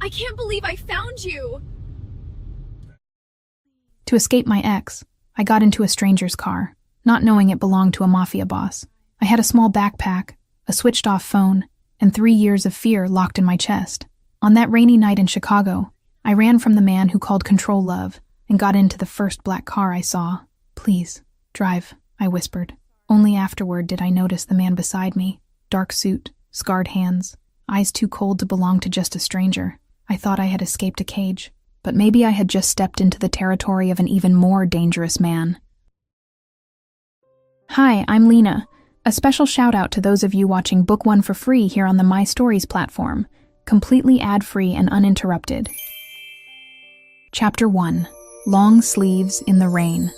I can't believe I found you! To escape my ex, I got into a stranger's car, not knowing it belonged to a mafia boss. I had a small backpack, a switched-off phone, and 3 years of fear locked in my chest. On that rainy night in Chicago, I ran from the man who called control love and got into the first black car I saw. "Please, drive," I whispered. Only afterward did I notice the man beside me. Dark suit, scarred hands, eyes too cold to belong to just a stranger. I thought I had escaped a cage, but maybe I had just stepped into the territory of an even more dangerous man. Hi, I'm Lena. A special shout out to those of you watching Book 1 for free here on the My Stories platform, completely ad-free and uninterrupted. Chapter 1. Long Sleeves in the Rain.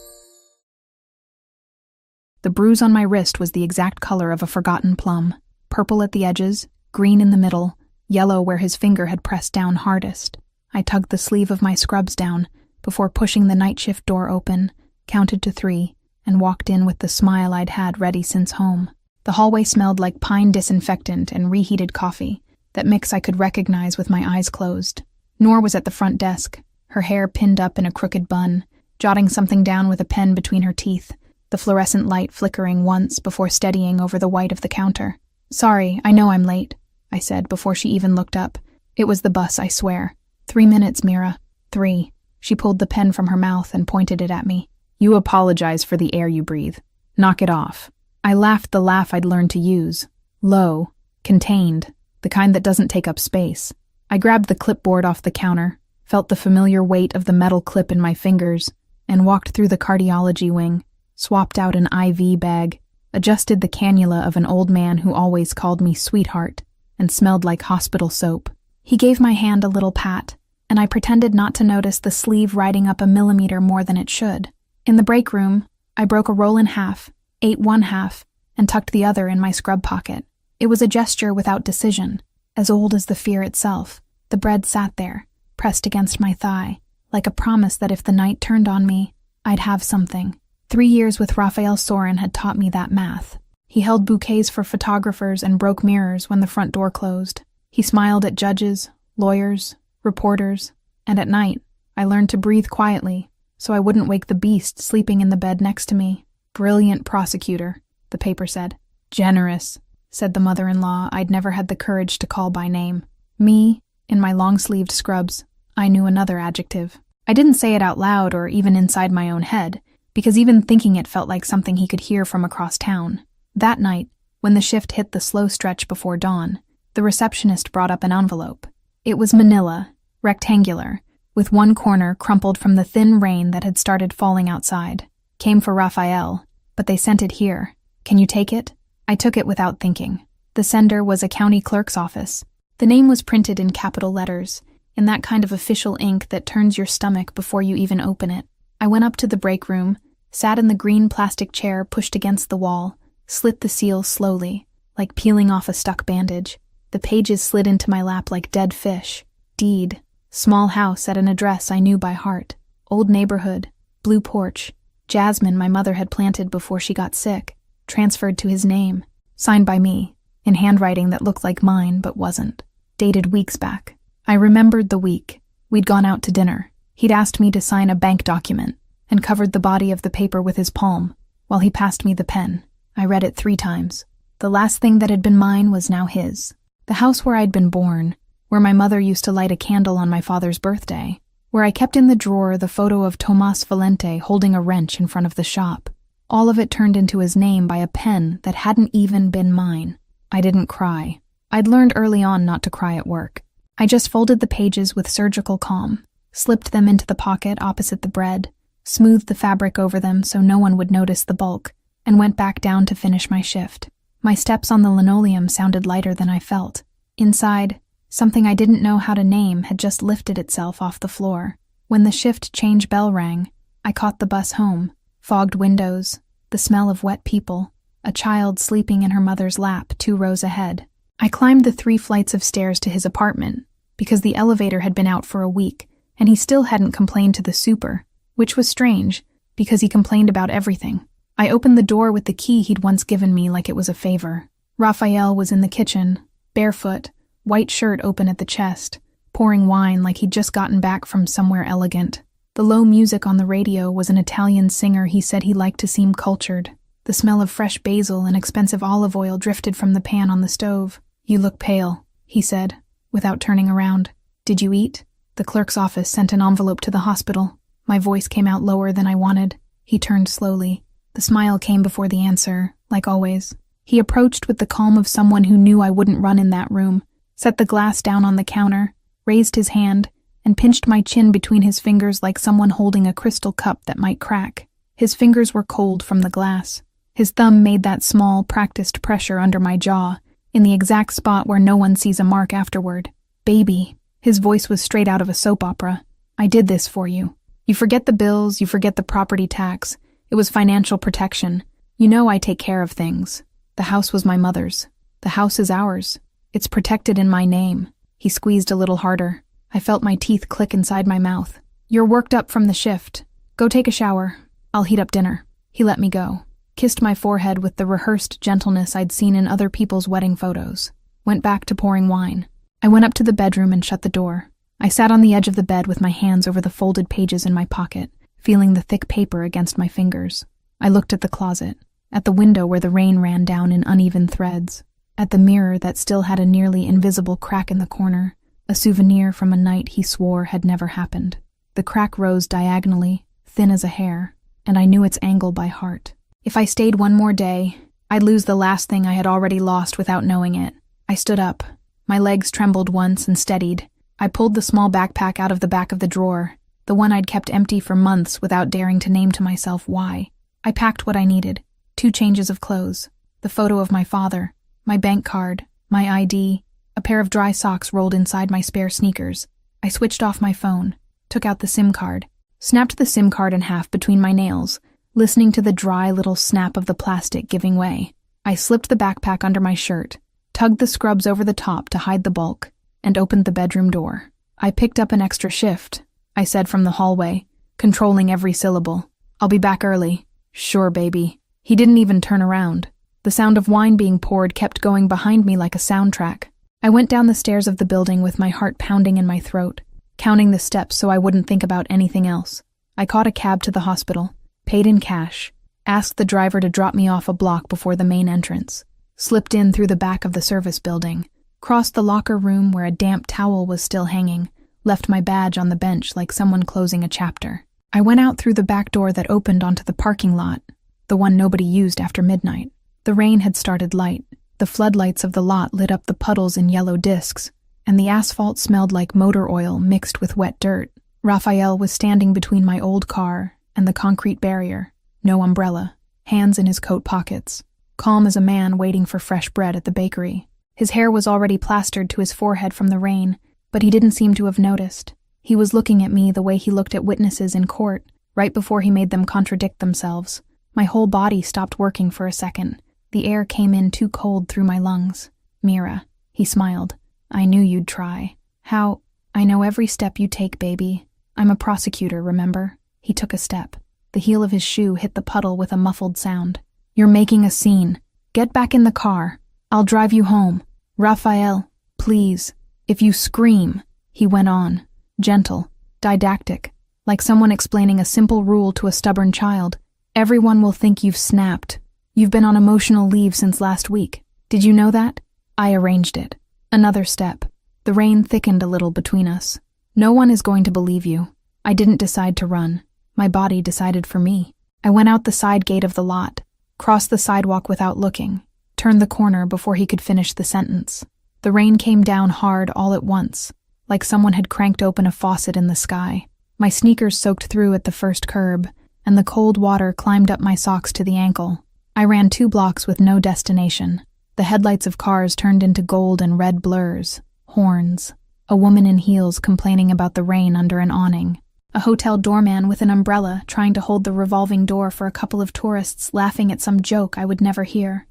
The bruise on my wrist was the exact color of a forgotten plum, purple at the edges, green in the middle, yellow where his finger had pressed down hardest. I tugged the sleeve of my scrubs down before pushing the night shift door open, counted to 3, and walked in with the smile I'd had ready since home. The hallway smelled like pine disinfectant and reheated coffee, that mix I could recognize with my eyes closed. Nor was at the front desk, her hair pinned up in a crooked bun, jotting something down with a pen between her teeth, the fluorescent light flickering once before steadying over the white of the counter. "Sorry, I know I'm late," I said before she even looked up. "It was the bus, I swear." 3 minutes, Mira. 3. She pulled the pen from her mouth and pointed it at me. "You apologize for the air you breathe. Knock it off." I laughed the laugh I'd learned to use. Low, contained, the kind that doesn't take up space. I grabbed the clipboard off the counter, felt the familiar weight of the metal clip in my fingers, and walked through the cardiology wing, swapped out an IV bag, adjusted the cannula of an old man who always called me sweetheart and smelled like hospital soap. He gave my hand a little pat, and I pretended not to notice the sleeve riding up a millimeter more than it should. In the break room, I broke a roll in half, ate one half, and tucked the other in my scrub pocket. It was a gesture without decision, as old as the fear itself. The bread sat there, pressed against my thigh, like a promise that if the night turned on me, I'd have something. 3 years with Raphael Sorin had taught me that math. He held bouquets for photographers and broke mirrors when the front door closed. He smiled at judges, lawyers, reporters, and at night, I learned to breathe quietly so I wouldn't wake the beast sleeping in the bed next to me. "Brilliant prosecutor," the paper said. "Generous," said the mother-in-law I'd never had the courage to call by name. Me, in my long-sleeved scrubs, I knew another adjective. I didn't say it out loud or even inside my own head, because even thinking it felt like something he could hear from across town. That night, when the shift hit the slow stretch before dawn, the receptionist brought up an envelope. It was manila, rectangular, with one corner crumpled from the thin rain that had started falling outside. "Came for Raphael, but they sent it here. Can you take it?" I took it without thinking. The sender was a county clerk's office. The name was printed in capital letters, in that kind of official ink that turns your stomach before you even open it. I went up to the break room, sat in the green plastic chair pushed against the wall, slit the seal slowly, like peeling off a stuck bandage. The pages slid into my lap like dead fish. Deed. Small house at an address I knew by heart. Old neighborhood. Blue porch. Jasmine my mother had planted before she got sick. Transferred to his name. Signed by me, in handwriting that looked like mine but wasn't. Dated weeks back. I remembered the week. We'd gone out to dinner. He'd asked me to sign a bank document and covered the body of the paper with his palm while he passed me the pen. I read it 3 times. The last thing that had been mine was now his. The house where I'd been born, where my mother used to light a candle on my father's birthday, where I kept in the drawer the photo of Tomas Valente holding a wrench in front of the shop. All of it turned into his name by a pen that hadn't even been mine. I didn't cry. I'd learned early on not to cry at work. I just folded the pages with surgical calm, slipped them into the pocket opposite the bread, smoothed the fabric over them so no one would notice the bulk, and went back down to finish my shift. My steps on the linoleum sounded lighter than I felt. Inside, something I didn't know how to name had just lifted itself off the floor. When the shift change bell rang, I caught the bus home. Fogged windows, the smell of wet people, a child sleeping in her mother's lap 2 rows ahead. I climbed the 3 flights of stairs to his apartment, because the elevator had been out for a week, and he still hadn't complained to the super, which was strange, because he complained about everything. I opened the door with the key he'd once given me like it was a favor. Raphael was in the kitchen, barefoot, white shirt open at the chest, pouring wine like he'd just gotten back from somewhere elegant. The low music on the radio was an Italian singer he said he liked to seem cultured. The smell of fresh basil and expensive olive oil drifted from the pan on the stove. "You look pale," he said, without turning around. "Did you eat?" The clerk's office sent an envelope to the hospital. My voice came out lower than I wanted. He turned slowly. The smile came before the answer, like always. He approached with the calm of someone who knew I wouldn't run in that room, set the glass down on the counter, raised his hand, and pinched my chin between his fingers like someone holding a crystal cup that might crack. His fingers were cold from the glass. His thumb made that small, practiced pressure under my jaw, in the exact spot where no one sees a mark afterward. "Baby." His voice was straight out of a soap opera. "I did this for you. You forget the bills, you forget the property tax. It was financial protection. You know I take care of things. The house was my mother's. The house is ours. It's protected in my name." He squeezed a little harder. I felt my teeth click inside my mouth. "You're worked up from the shift. Go take a shower. I'll heat up dinner." He let me go, kissed my forehead with the rehearsed gentleness I'd seen in other people's wedding photos, went back to pouring wine. I went up to the bedroom and shut the door. I sat on the edge of the bed with my hands over the folded pages in my pocket, feeling the thick paper against my fingers. I looked at the closet, at the window where the rain ran down in uneven threads, at the mirror that still had a nearly invisible crack in the corner, a souvenir from a night he swore had never happened. The crack rose diagonally, thin as a hair, and I knew its angle by heart. If I stayed one more day, I'd lose the last thing I had already lost without knowing it. I stood up. My legs trembled once and steadied. I pulled the small backpack out of the back of the drawer, the one I'd kept empty for months without daring to name to myself why. I packed what I needed: 2 changes of clothes, the photo of my father, my bank card, my ID, a pair of dry socks rolled inside my spare sneakers. I switched off my phone, took out the SIM card, snapped the SIM card in half between my nails, listening to the dry little snap of the plastic giving way. I slipped the backpack under my shirt, tugged the scrubs over the top to hide the bulk, and opened the bedroom door. "I picked up an extra shift," I said from the hallway, controlling every syllable. "I'll be back early." "Sure, baby." He didn't even turn around. The sound of wine being poured kept going behind me like a soundtrack. I went down the stairs of the building with my heart pounding in my throat, counting the steps so I wouldn't think about anything else. I caught a cab to the hospital, paid in cash, asked the driver to drop me off a block before the main entrance, slipped in through the back of the service building, crossed the locker room where a damp towel was still hanging, left my badge on the bench like someone closing a chapter. I went out through the back door that opened onto the parking lot, the one nobody used after midnight. The rain had started light. The floodlights of the lot lit up the puddles in yellow discs, and the asphalt smelled like motor oil mixed with wet dirt. Raphael was standing between my old car and the concrete barrier, no umbrella, hands in his coat pockets, calm as a man waiting for fresh bread at the bakery. His hair was already plastered to his forehead from the rain, but he didn't seem to have noticed. He was looking at me the way he looked at witnesses in court, right before he made them contradict themselves. My whole body stopped working for a second. The air came in too cold through my lungs. "Mira," he smiled. "I knew you'd try." "How?" "I know every step you take, baby. I'm a prosecutor, remember?" He took a step. The heel of his shoe hit the puddle with a muffled sound. "You're making a scene. Get back in the car. I'll drive you home. Raphael, please. If you scream," he went on, gentle, didactic, like someone explaining a simple rule to a stubborn child, "everyone will think you've snapped. You've been on emotional leave since last week. Did you know that?" I arranged it. Another step. The rain thickened a little between us. "No one is going to believe you." I didn't decide to run. My body decided for me. I went out the side gate of the lot, crossed the sidewalk without looking, turned the corner before he could finish the sentence. The rain came down hard all at once, like someone had cranked open a faucet in the sky. My sneakers soaked through at the first curb, and the cold water climbed up my socks to the ankle. I ran 2 blocks with no destination. The headlights of cars turned into gold and red blurs, horns, a woman in heels complaining about the rain under an awning, a hotel doorman with an umbrella trying to hold the revolving door for a couple of tourists laughing at some joke I would never hear.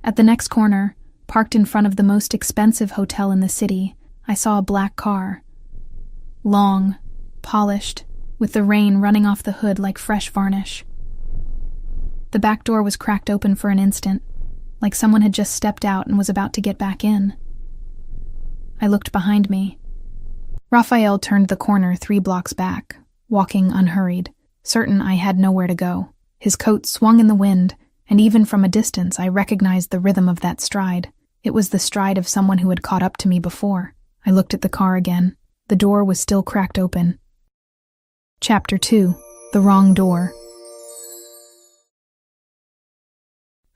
At the next corner, parked in front of the most expensive hotel in the city, I saw a black car. Long, polished, with the rain running off the hood like fresh varnish. The back door was cracked open for an instant, like someone had just stepped out and was about to get back in. I looked behind me. Raphael turned the corner 3 blocks back, walking unhurried, certain I had nowhere to go. His coat swung in the wind, and even from a distance I recognized the rhythm of that stride. It was the stride of someone who had caught up to me before. I looked at the car again. The door was still cracked open. Chapter 2. The Wrong Door.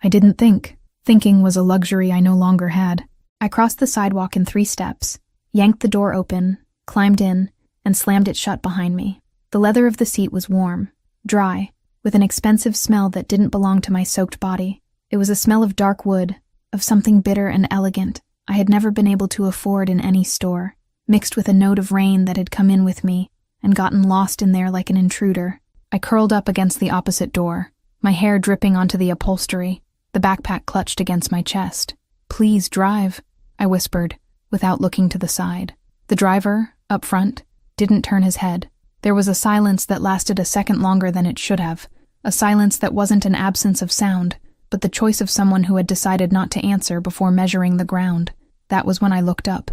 I didn't think. Thinking was a luxury I no longer had. I crossed the sidewalk in 3 steps, yanked the door open, climbed in, and slammed it shut behind me. The leather of the seat was warm, dry, with an expensive smell that didn't belong to my soaked body. It was a smell of dark wood, of something bitter and elegant I had never been able to afford in any store, mixed with a note of rain that had come in with me and gotten lost in there like an intruder. I curled up against the opposite door, my hair dripping onto the upholstery, the backpack clutched against my chest. "Please drive," I whispered, without looking to the side. The driver, up front, didn't turn his head. There was a silence that lasted a second longer than it should have, a silence that wasn't an absence of sound, but the choice of someone who had decided not to answer before measuring the ground. That was when I looked up.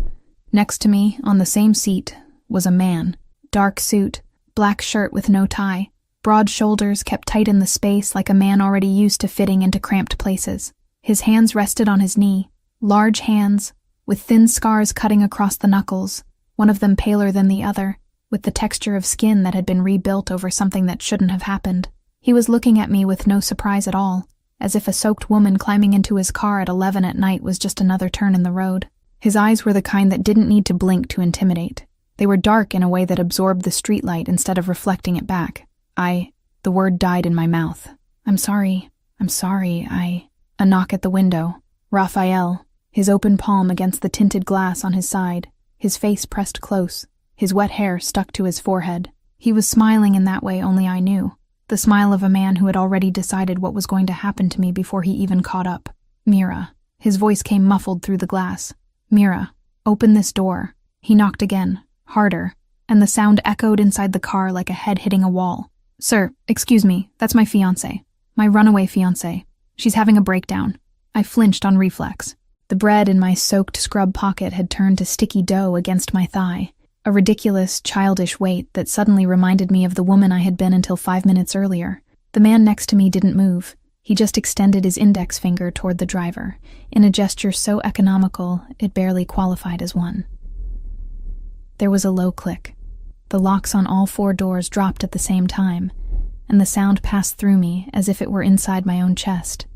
Next to me, on the same seat, was a man. Dark suit, black shirt with no tie, broad shoulders kept tight in the space like a man already used to fitting into cramped places. His hands rested on his knee, large hands, with thin scars cutting across the knuckles, one of them paler than the other, with the texture of skin that had been rebuilt over something that shouldn't have happened. He was looking at me with no surprise at all, as if a soaked woman climbing into his car at 11 at night was just another turn in the road. His eyes were the kind that didn't need to blink to intimidate. They were dark in a way that absorbed the streetlight instead of reflecting it back. The word died in my mouth. I'm sorry. A knock at the window. Raphael, his open palm against the tinted glass on his side, his face pressed close, his wet hair stuck to his forehead. He was smiling in that way only I knew. The smile of a man who had already decided what was going to happen to me before he even caught up. "Mira." His voice came muffled through the glass. "Mira, open this door." He knocked again, harder, and the sound echoed inside the car like a head hitting a wall. "Sir, excuse me, that's my fiancée. My runaway fiancée. She's having a breakdown." I flinched on reflex. The bread in my soaked scrub pocket had turned to sticky dough against my thigh, a ridiculous, childish weight that suddenly reminded me of the woman I had been until 5 minutes earlier. The man next to me didn't move. He just extended his index finger toward the driver, in a gesture so economical it barely qualified as one. There was a low click. The locks on all 4 doors dropped at the same time, and the sound passed through me as if it were inside my own chest.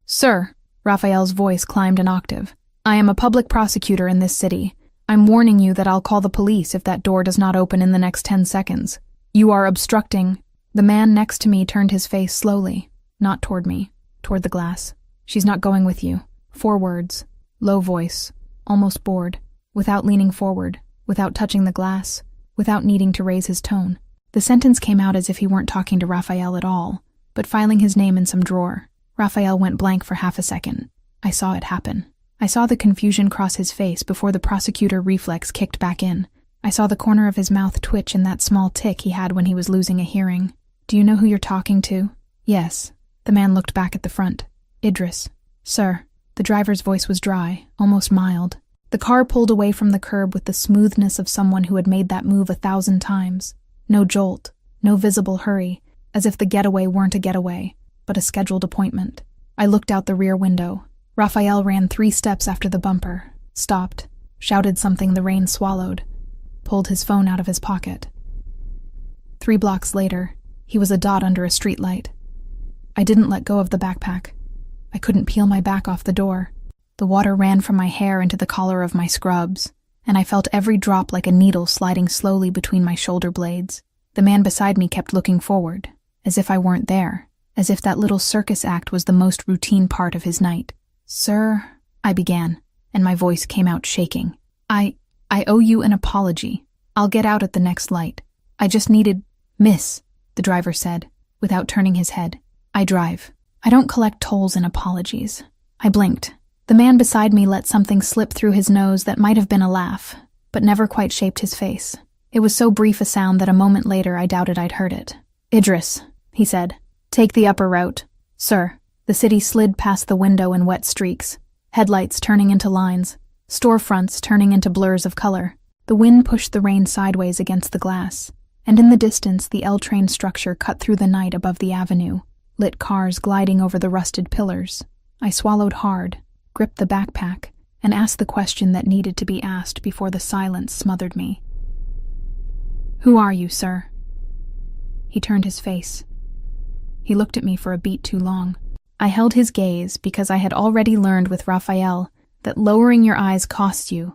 "Sir," Raphael's voice climbed an octave, "I am a public prosecutor in this city. I'm warning you that I'll call the police if that door does not open in the next 10 seconds. You are obstructing." The man next to me turned his face slowly, not toward me, toward the glass. "She's not going with you." 4 words, low voice, almost bored, without leaning forward, without touching the glass, without needing to raise his tone. The sentence came out as if he weren't talking to Raphael at all, but filing his name in some drawer. Raphael went blank for half a second. I saw it happen. I saw the confusion cross his face before the prosecutor reflex kicked back in. I saw the corner of his mouth twitch in that small tick he had when he was losing a hearing. "Do you know who you're talking to?" "Yes." The man looked back at the front. "Idris." "Sir." The driver's voice was dry, almost mild. The car pulled away from the curb with the smoothness of someone who had made that move 1,000 times. No jolt, no visible hurry, as if the getaway weren't a getaway, but a scheduled appointment. I looked out the rear window. Raphael ran 3 steps after the bumper, stopped, shouted something the rain swallowed, pulled his phone out of his pocket. 3 blocks later, he was a dot under a streetlight. I didn't let go of the backpack. I couldn't peel my back off the door. The water ran from my hair into the collar of my scrubs, and I felt every drop like a needle sliding slowly between my shoulder blades. The man beside me kept looking forward, as if I weren't there, as if that little circus act was the most routine part of his night. "Sir," I began, and my voice came out shaking. I owe you an apology. I'll get out at the next light. I just needed—" "Miss," the driver said, without turning his head. "I drive. I don't collect tolls in apologies." I blinked. The man beside me let something slip through his nose that might have been a laugh, but never quite shaped his face. It was so brief a sound that a moment later I doubted I'd heard it. "Idris," he said, "take the upper route." "Sir." The city slid past the window in wet streaks, headlights turning into lines, storefronts turning into blurs of color. The wind pushed the rain sideways against the glass, and in the distance the L-train structure cut through the night above the avenue, lit cars gliding over the rusted pillars. I swallowed hard, gripped the backpack, and asked the question that needed to be asked before the silence smothered me. "Who are you, sir?" He turned his face. He looked at me for a beat too long. I held his gaze because I had already learned with Raphael that lowering your eyes cost you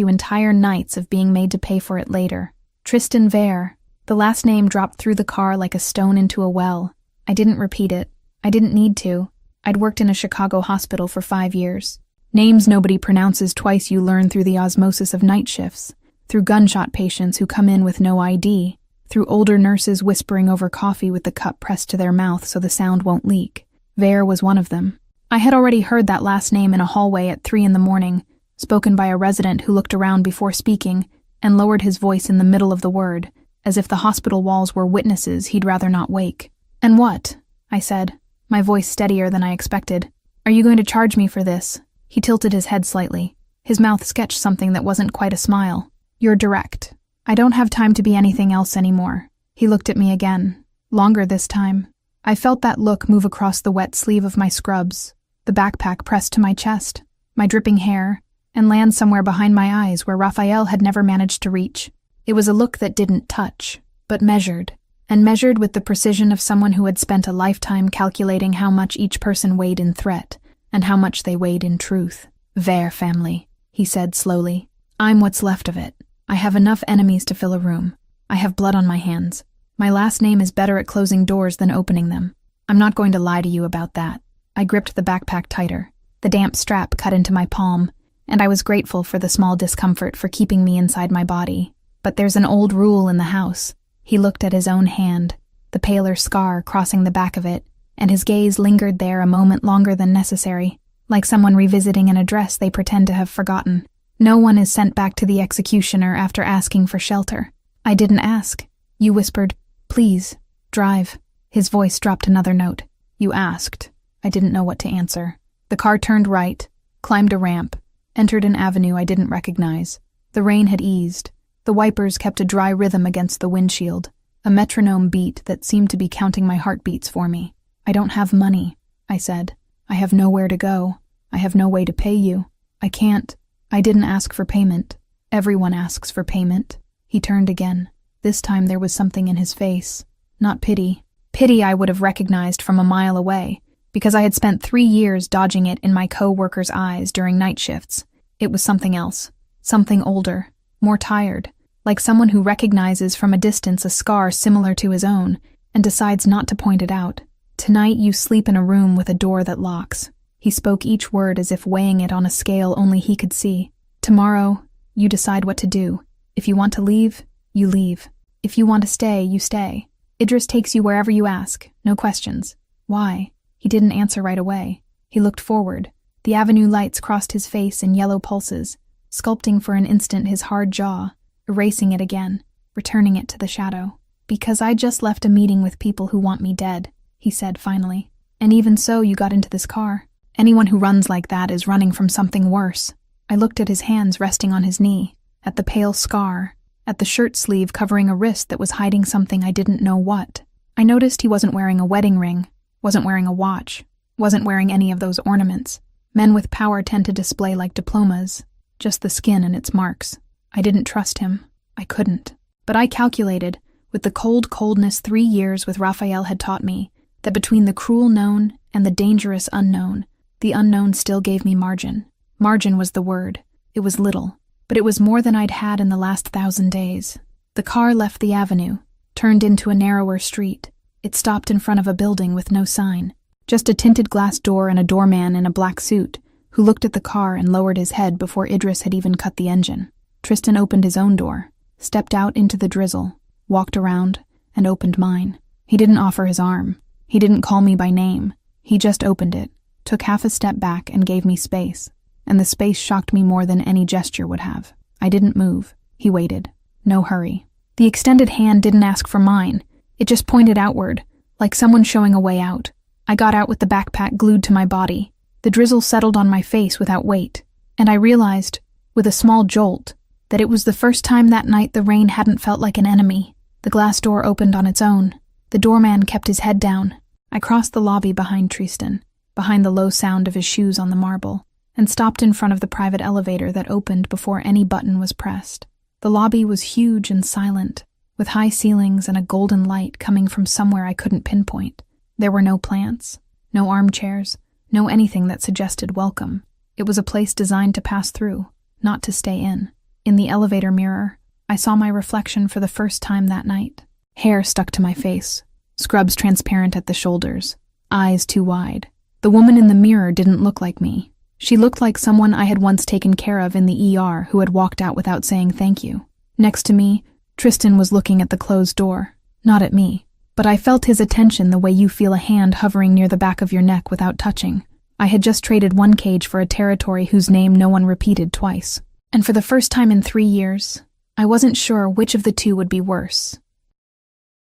entire nights of being made to pay for it later. Tristan Vere. The last name dropped through the car like a stone into a well. I didn't repeat it. I didn't need to. I'd worked in a Chicago hospital for 5 years. Names nobody pronounces twice you learn through the osmosis of night shifts, through gunshot patients who come in with no ID, through older nurses whispering over coffee with the cup pressed to their mouth so the sound won't leak. Vere was one of them. I had already heard that last name in a hallway at 3 a.m, spoken by a resident who looked around before speaking and lowered his voice in the middle of the word, as if the hospital walls were witnesses he'd rather not wake. "And what?" I said, my voice steadier than I expected. "Are you going to charge me for this?" He tilted his head slightly. His mouth sketched something that wasn't quite a smile. "You're direct. I don't have time to be anything else anymore." He looked at me again, longer this time. I felt that look move across the wet sleeve of my scrubs, the backpack pressed to my chest, my dripping hair, and land somewhere behind my eyes where Raphael had never managed to reach. It was a look that didn't touch, but measured, and measured with the precision of someone who had spent a lifetime calculating how much each person weighed in threat, and how much they weighed in truth. "Vere family," he said slowly. "I'm what's left of it. I have enough enemies to fill a room. I have blood on my hands. My last name is better at closing doors than opening them. I'm not going to lie to you about that." I gripped the backpack tighter. The damp strap cut into my palm, and I was grateful for the small discomfort for keeping me inside my body. But there's an old rule in the house. He looked at his own hand, the paler scar crossing the back of it, and his gaze lingered there a moment longer than necessary, like someone revisiting an address they pretend to have forgotten. "No one is sent back to the executioner after asking for shelter." "I didn't ask. You whispered, 'Please, drive.'" His voice dropped another note. "You asked." I didn't know what to answer. The car turned right, climbed a ramp, entered an avenue I didn't recognize. The rain had eased. The wipers kept a dry rhythm against the windshield, a metronome beat that seemed to be counting my heartbeats for me. "I don't have money," I said. "I have nowhere to go. I have no way to pay you. I can't." "I didn't ask for payment. Everyone asks for payment." He turned again. This time there was something in his face. Not pity. Pity I would have recognized from a mile away, because I had spent 3 years dodging it in my co-workers' eyes during night shifts. It was something else. Something older, more tired, like someone who recognizes from a distance a scar similar to his own and decides not to point it out. "Tonight you sleep in a room with a door that locks." He spoke each word as if weighing it on a scale only he could see. "Tomorrow, you decide what to do. If you want to leave, you leave. If you want to stay, you stay. Idris takes you wherever you ask, no questions." "Why?" He didn't answer right away. He looked forward. The avenue lights crossed his face in yellow pulses, sculpting for an instant his hard jaw, erasing it again, returning it to the shadow. "Because I just left a meeting with people who want me dead," he said finally. "And even so, you got into this car. Anyone who runs like that is running from something worse." I looked at his hands resting on his knee, at the pale scar, at the shirt sleeve covering a wrist that was hiding something I didn't know what. I noticed he wasn't wearing a wedding ring, wasn't wearing a watch, wasn't wearing any of those ornaments. Men with power tend to display like diplomas, just the skin and its marks. I didn't trust him. I couldn't. But I calculated, with the cold coldness 3 years with Raphael had taught me, that between the cruel known and the dangerous unknown, the unknown still gave me margin. Margin was the word. It was little, but it was more than I'd had in the last 1,000 days. The car left the avenue, turned into a narrower street. It stopped in front of a building with no sign. Just a tinted glass door and a doorman in a black suit, who looked at the car and lowered his head before Idris had even cut the engine. Tristan opened his own door, stepped out into the drizzle, walked around, and opened mine. He didn't offer his arm. He didn't call me by name. He just opened it, took half a step back and gave me space. And the space shocked me more than any gesture would have. I didn't move. He waited. No hurry. The extended hand didn't ask for mine. It just pointed outward, like someone showing a way out. I got out with the backpack glued to my body. The drizzle settled on my face without weight, and I realized, with a small jolt, that it was the first time that night the rain hadn't felt like an enemy. The glass door opened on its own. The doorman kept his head down. I crossed the lobby behind Tristan, behind the low sound of his shoes on the marble, and stopped in front of the private elevator that opened before any button was pressed. The lobby was huge and silent, with high ceilings and a golden light coming from somewhere I couldn't pinpoint. There were no plants, no armchairs, no anything that suggested welcome. It was a place designed to pass through, not to stay in. In the elevator mirror, I saw my reflection for the first time that night. Hair stuck to my face, scrubs transparent at the shoulders, eyes too wide. The woman in the mirror didn't look like me. She looked like someone I had once taken care of in the ER who had walked out without saying thank you. Next to me, Tristan was looking at the closed door, not at me, but I felt his attention the way you feel a hand hovering near the back of your neck without touching. I had just traded one cage for a territory whose name no one repeated twice. And for the first time in 3 years, I wasn't sure which of the two would be worse.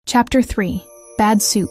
Chapter 3. Bad Soup.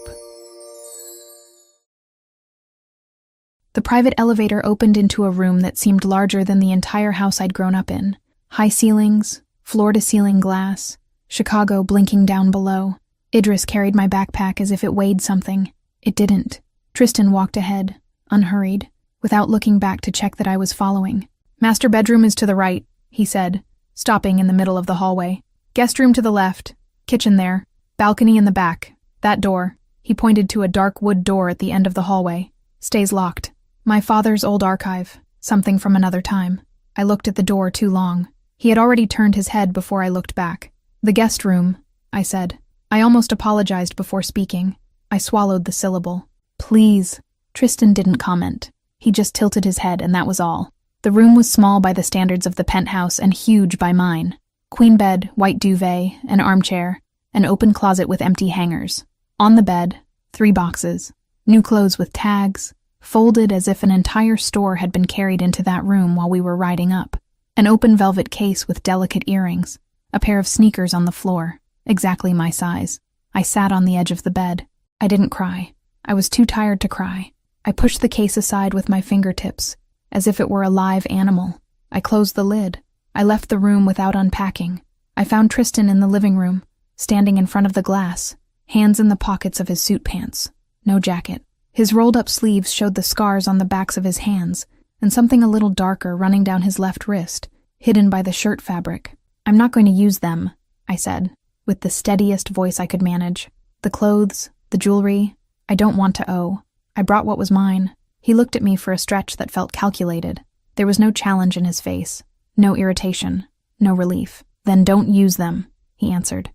The private elevator opened into a room that seemed larger than the entire house I'd grown up in. High ceilings, floor-to-ceiling glass, Chicago blinking down below. Idris carried my backpack as if it weighed something. It didn't. Tristan walked ahead, unhurried, without looking back to check that I was following. "Master bedroom is to the right," he said, stopping in the middle of the hallway. "Guest room to the left, kitchen there, balcony in the back. That door," he pointed to a dark wood door at the end of the hallway, "stays locked. My father's old archive, something from another time." I looked at the door too long. He had already turned his head before I looked back. "The guest room," I said. I almost apologized before speaking. I swallowed the syllable. "Please." Tristan didn't comment. He just tilted his head, and that was all. The room was small by the standards of the penthouse and huge by mine. Queen bed, white duvet, an armchair, an open closet with empty hangers. On the bed, 3 boxes, new clothes with tags, folded as if an entire store had been carried into that room while we were riding up. An open velvet case with delicate earrings, a pair of sneakers on the floor, exactly my size. I sat on the edge of the bed. I didn't cry. I was too tired to cry. I pushed the case aside with my fingertips, as if it were a live animal. I closed the lid. I left the room without unpacking. I found Tristan in the living room, standing in front of the glass, hands in the pockets of his suit pants. No jacket. His rolled-up sleeves showed the scars on the backs of his hands, and something a little darker running down his left wrist, hidden by the shirt fabric. "I'm not going to use them," I said, with the steadiest voice I could manage. "The clothes, the jewelry, I don't want to owe. I brought what was mine." He looked at me for a stretch that felt calculated. There was no challenge in his face, no irritation, no relief. "Then don't use them," he answered.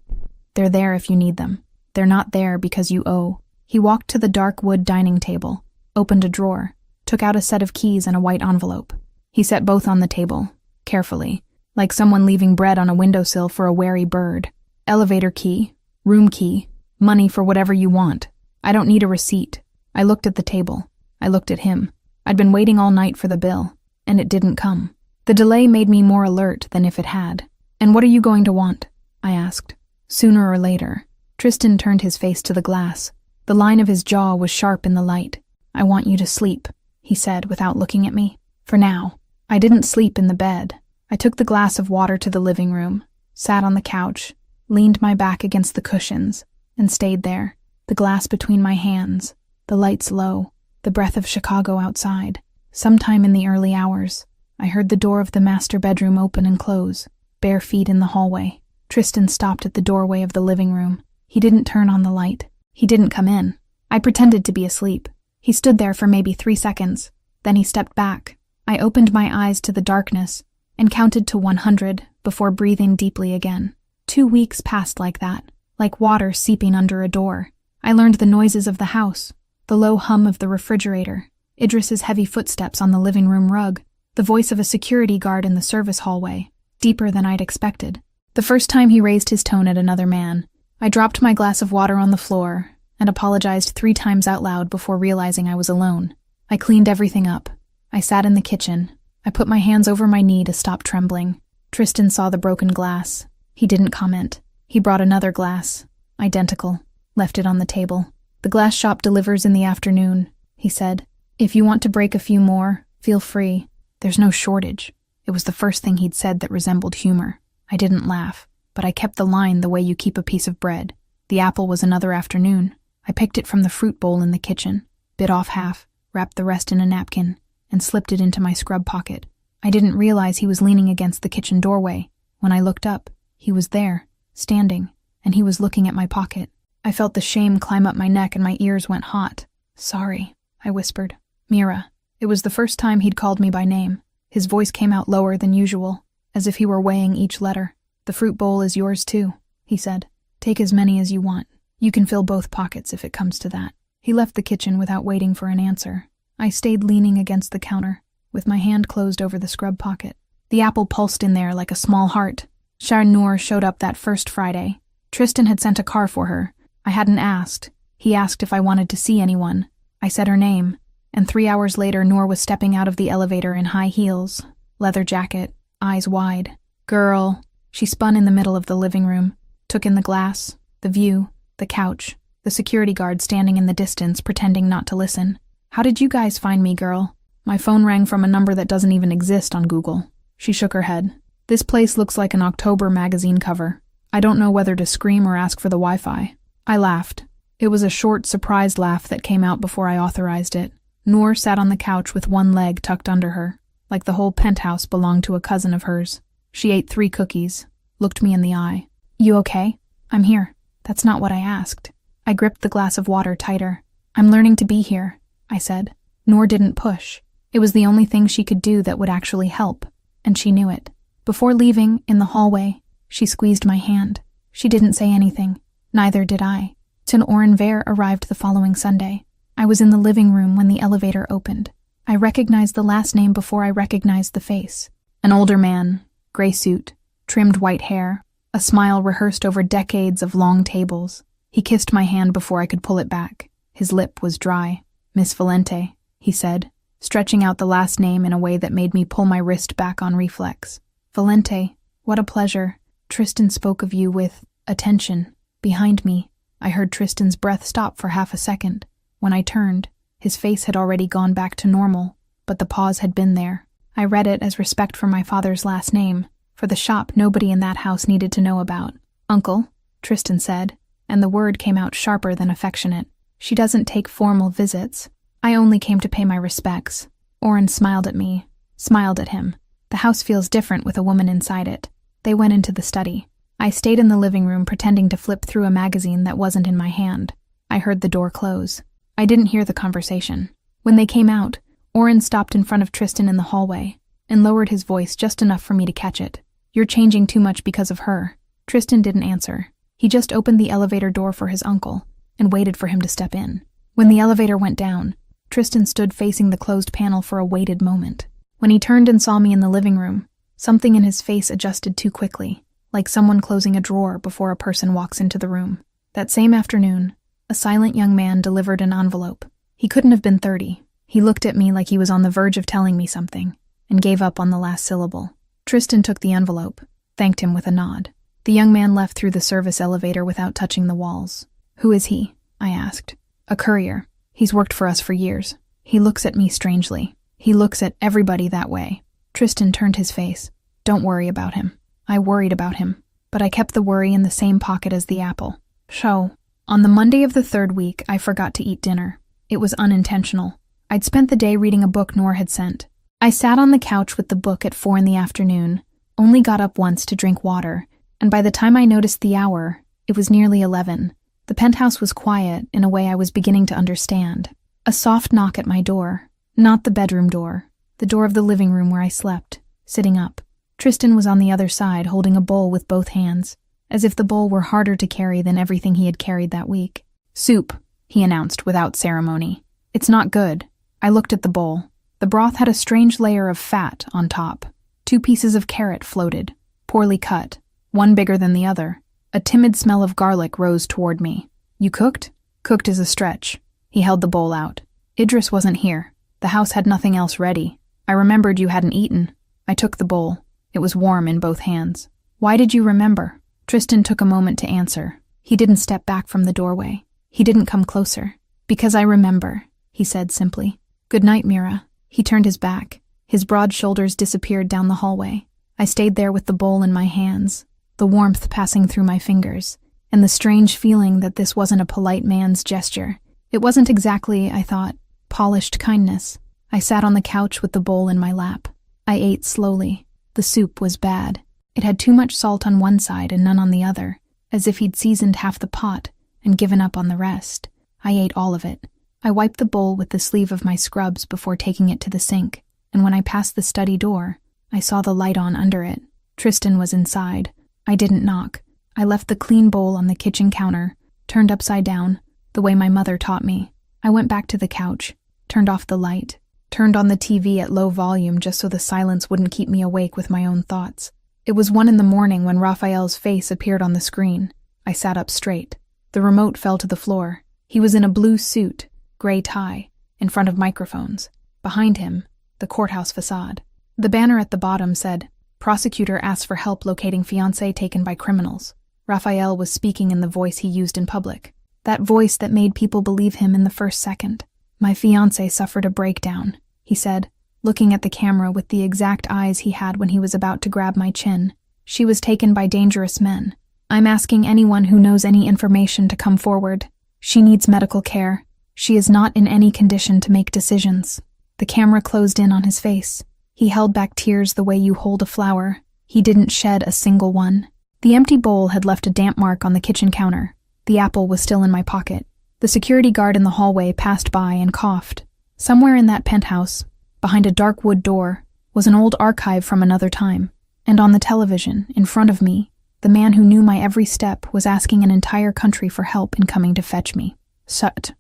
"They're there if you need them. They're not there because you owe." He walked to the dark wood dining table, opened a drawer, took out a set of keys and a white envelope. He set both on the table, carefully, like someone leaving bread on a windowsill for a wary bird. "Elevator key, room key, money for whatever you want. I don't need a receipt." I looked at the table. I looked at him. I'd been waiting all night for the bill, and it didn't come. The delay made me more alert than if it had. "And what are you going to want?" I asked. "Sooner or later." Tristan turned his face to the glass. The line of his jaw was sharp in the light. "I want you to sleep," he said without looking at me. "For now." I didn't sleep in the bed. I took the glass of water to the living room, sat on the couch, leaned my back against the cushions, and stayed there, the glass between my hands, the lights low, the breath of Chicago outside. Sometime in the early hours, I heard the door of the master bedroom open and close, bare feet in the hallway. Tristan stopped at the doorway of the living room. He didn't turn on the light. He didn't come in. I pretended to be asleep. He stood there for maybe 3 seconds. Then he stepped back. I opened my eyes to the darkness and counted to 100 before breathing deeply again. 2 weeks passed like that, like water seeping under a door. I learned the noises of the house, the low hum of the refrigerator, Idris's heavy footsteps on the living room rug, the voice of a security guard in the service hallway, deeper than I'd expected. The first time he raised his tone at another man, I dropped my glass of water on the floor and apologized 3 times out loud before realizing I was alone. I cleaned everything up. I sat in the kitchen. I put my hands over my knee to stop trembling. Tristan saw the broken glass. He didn't comment. He brought another glass, identical, left it on the table. "The glass shop delivers in the afternoon," he said. "If you want to break a few more, feel free. There's no shortage." It was the first thing he'd said that resembled humor. I didn't laugh, but I kept the line the way you keep a piece of bread. The apple was another afternoon. I picked it from the fruit bowl in the kitchen, bit off half, wrapped the rest in a napkin, and slipped it into my scrub pocket. I didn't realize he was leaning against the kitchen doorway. When I looked up, he was there, standing, and he was looking at my pocket. I felt the shame climb up my neck and my ears went hot. "Sorry," I whispered. "Mira." It was the first time he'd called me by name. His voice came out lower than usual, as if he were weighing each letter. "The fruit bowl is yours too," he said. "Take as many as you want. You can fill both pockets if it comes to that." He left the kitchen without waiting for an answer. I stayed leaning against the counter, with my hand closed over the scrub pocket. The apple pulsed in there like a small heart. Noor showed up that first Friday. Tristan had sent a car for her. I hadn't asked. He asked if I wanted to see anyone. I said her name, and 3 hours later Noor was stepping out of the elevator in high heels, leather jacket, eyes wide. "Girl." She spun in the middle of the living room, took in the glass, the view, the couch, the security guard standing in the distance pretending not to listen. "How did you guys find me, girl?" My phone rang from a number that doesn't even exist on Google. She shook her head. "This place looks like an October magazine cover. I don't know whether to scream or ask for the Wi-Fi." I laughed. It was a short, surprised laugh that came out before I authorized it. Noor sat on the couch with one leg tucked under her, like the whole penthouse belonged to a cousin of hers. She ate 3 cookies, looked me in the eye. "You okay?" "I'm here." "That's not what I asked." I gripped the glass of water tighter. "I'm learning to be here," I said. Noor didn't push. It was the only thing she could do that would actually help, and she knew it. Before leaving, in the hallway, she squeezed my hand. She didn't say anything. Neither did I. Tin Oren Ver arrived the following Sunday. I was in the living room when the elevator opened. I recognized the last name before I recognized the face. An older man, gray suit, trimmed white hair, a smile rehearsed over decades of long tables. He kissed my hand before I could pull it back. His lip was dry. "Miss Valente," he said, stretching out the last name in a way that made me pull my wrist back on reflex. "Valente, what a pleasure." Tristan spoke of you with attention. Behind me, I heard Tristan's breath stop for half a second. When I turned, his face had already gone back to normal, but the pause had been there. I read it as respect for my father's last name, for the shop nobody in that house needed to know about. "Uncle," Tristan said, and the word came out sharper than affectionate. "She doesn't take formal visits. I only came to pay my respects." Oren smiled at me, smiled at him. "The house feels different with a woman inside it." They went into the study. I stayed in the living room pretending to flip through a magazine that wasn't in my hand. I heard the door close. I didn't hear the conversation. When they came out, Oren stopped in front of Tristan in the hallway and lowered his voice just enough for me to catch it. "You're changing too much because of her." Tristan didn't answer. He just opened the elevator door for his uncle and waited for him to step in. When the elevator went down, Tristan stood facing the closed panel for a weighted moment. When he turned and saw me in the living room, something in his face adjusted too quickly, like someone closing a drawer before a person walks into the room. That same afternoon, a silent young man delivered an envelope. He couldn't have been 30. He looked at me like he was on the verge of telling me something, and gave up on the last syllable. Tristan took the envelope, thanked him with a nod. The young man left through the service elevator without touching the walls. "Who is he?" I asked. "A courier. He's worked for us for years." He looks at me strangely. He looks at everybody that way. Tristan turned his face. "Don't worry about him." I worried about him, but I kept the worry in the same pocket as the apple. So, on the Monday of the 3rd week, I forgot to eat dinner. It was unintentional. I'd spent the day reading a book Noor had sent. I sat on the couch with the book at 4 in the afternoon, only got up once to drink water, and by the time I noticed the hour, it was nearly 11. The penthouse was quiet in a way I was beginning to understand. A soft knock at my door. Not the bedroom door. The door of the living room where I slept, sitting up. Tristan was on the other side, holding a bowl with both hands, as if the bowl were harder to carry than everything he had carried that week. "Soup," he announced without ceremony. "It's not good." I looked at the bowl. The broth had a strange layer of fat on top. 2 pieces of carrot floated, poorly cut, one bigger than the other. A timid smell of garlic rose toward me. "You cooked?" "Cooked is a stretch." He held the bowl out. "Idris wasn't here. The house had nothing else ready. I remembered you hadn't eaten." I took the bowl. It was warm in both hands. "Why did you remember?" Tristan took a moment to answer. He didn't step back from the doorway. He didn't come closer. "Because I remember," he said simply. "Good night, Mira." He turned his back. His broad shoulders disappeared down the hallway. I stayed there with the bowl in my hands, the warmth passing through my fingers, and the strange feeling that this wasn't a polite man's gesture. It wasn't exactly, I thought, polished kindness. I sat on the couch with the bowl in my lap. I ate slowly. The soup was bad. It had too much salt on one side and none on the other, as if he'd seasoned half the pot and given up on the rest. I ate all of it. I wiped the bowl with the sleeve of my scrubs before taking it to the sink, and when I passed the study door, I saw the light on under it. Tristan was inside. I didn't knock. I left the clean bowl on the kitchen counter, turned upside down, the way my mother taught me. I went back to the couch, turned off the light, turned on the TV at low volume just so the silence wouldn't keep me awake with my own thoughts. It was 1 a.m. when Raphael's face appeared on the screen. I sat up straight. The remote fell to the floor. He was in a blue suit, gray tie, in front of microphones. Behind him, the courthouse facade. The banner at the bottom said, "Prosecutor asks for help locating fiancé taken by criminals." Raphael was speaking in the voice he used in public. That voice that made people believe him in the first second. "My fiancé suffered a breakdown," he said, looking at the camera with the exact eyes he had when he was about to grab my chin. "She was taken by dangerous men. I'm asking anyone who knows any information to come forward. She needs medical care. She is not in any condition to make decisions." The camera closed in on his face. He held back tears the way you hold a flower. He didn't shed a single one. The empty bowl had left a damp mark on the kitchen counter. The apple was still in my pocket. The security guard in the hallway passed by and coughed. Somewhere in that penthouse, behind a dark wood door, was an old archive from another time. And on the television, in front of me, the man who knew my every step was asking an entire country for help in coming to fetch me. Sut.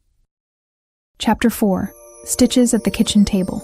Chapter 4. Stitches at the Kitchen Table.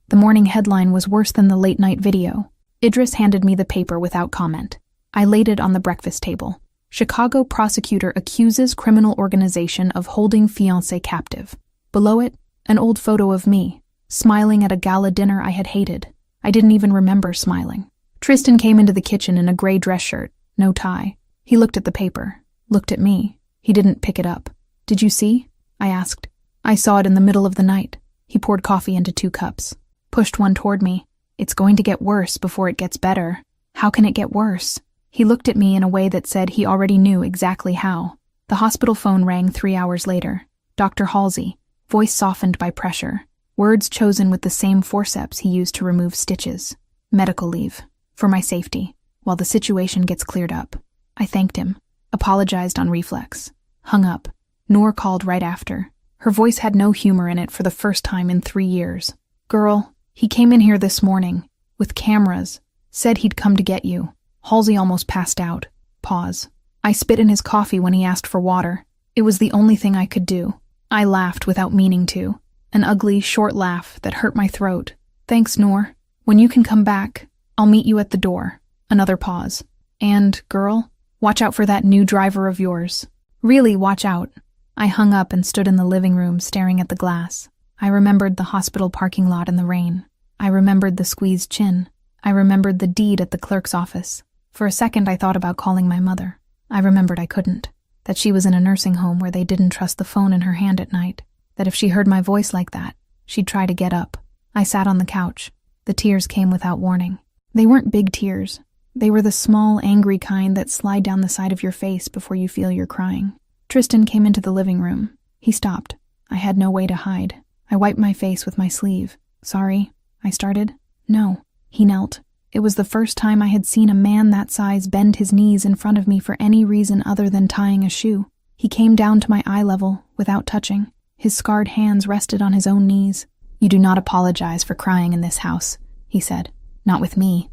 The morning headline was worse than the late-night video. Idris handed me the paper without comment. I laid it on the breakfast table. Chicago prosecutor accuses criminal organization of holding fiancé captive. Below it, an old photo of me, smiling at a gala dinner I had hated. I didn't even remember smiling. Tristan came into the kitchen in a gray dress shirt, no tie. He looked at the paper, looked at me. He didn't pick it up. "Did you see?" I asked. "I saw it in the middle of the night." He poured coffee into 2 cups, pushed one toward me. "It's going to get worse before it gets better." "How can it get worse?" He looked at me in a way that said he already knew exactly how. The hospital phone rang 3 hours later. Dr. Halsey, voice softened by pressure, words chosen with the same forceps he used to remove stitches. "Medical leave. For my safety, while the situation gets cleared up." I thanked him, apologized on reflex, hung up. Noor called right after. Her voice had no humor in it for the first time in 3 years. "Girl, he came in here this morning, with cameras, said he'd come to get you." Halsey almost passed out. Pause. I spit in his coffee when he asked for water. It was the only thing I could do. I laughed without meaning to. An ugly, short laugh that hurt my throat. "Thanks, Noor. When you can come back, I'll meet you at the door." Another pause. "And, girl, watch out for that new driver of yours. Really watch out." I hung up and stood in the living room staring at the glass. I remembered the hospital parking lot in the rain. I remembered the squeezed chin. I remembered the deed at the clerk's office. For a second I thought about calling my mother. I remembered I couldn't. That she was in a nursing home where they didn't trust the phone in her hand at night. That if she heard my voice like that, she'd try to get up. I sat on the couch. The tears came without warning. They weren't big tears. They were the small, angry kind that slide down the side of your face before you feel you're crying. Tristan came into the living room. He stopped. I had no way to hide. I wiped my face with my sleeve. "Sorry," I started. "No." He knelt. It was the first time I had seen a man that size bend his knees in front of me for any reason other than tying a shoe. He came down to my eye level, without touching. His scarred hands rested on his own knees. "You do not apologize for crying in this house," he said. "Not with me."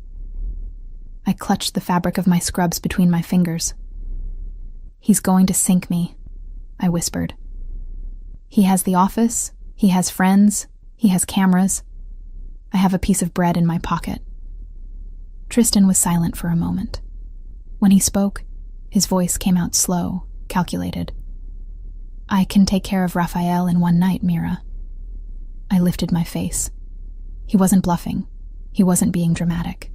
I clutched the fabric of my scrubs between my fingers. "He's going to sink me," I whispered. "He has the office, he has friends, he has cameras. I have a piece of bread in my pocket." Tristan was silent for a moment. When he spoke, his voice came out slow, calculated. "I can take care of Raphael in one night, Mira." I lifted my face. He wasn't bluffing. He wasn't being dramatic.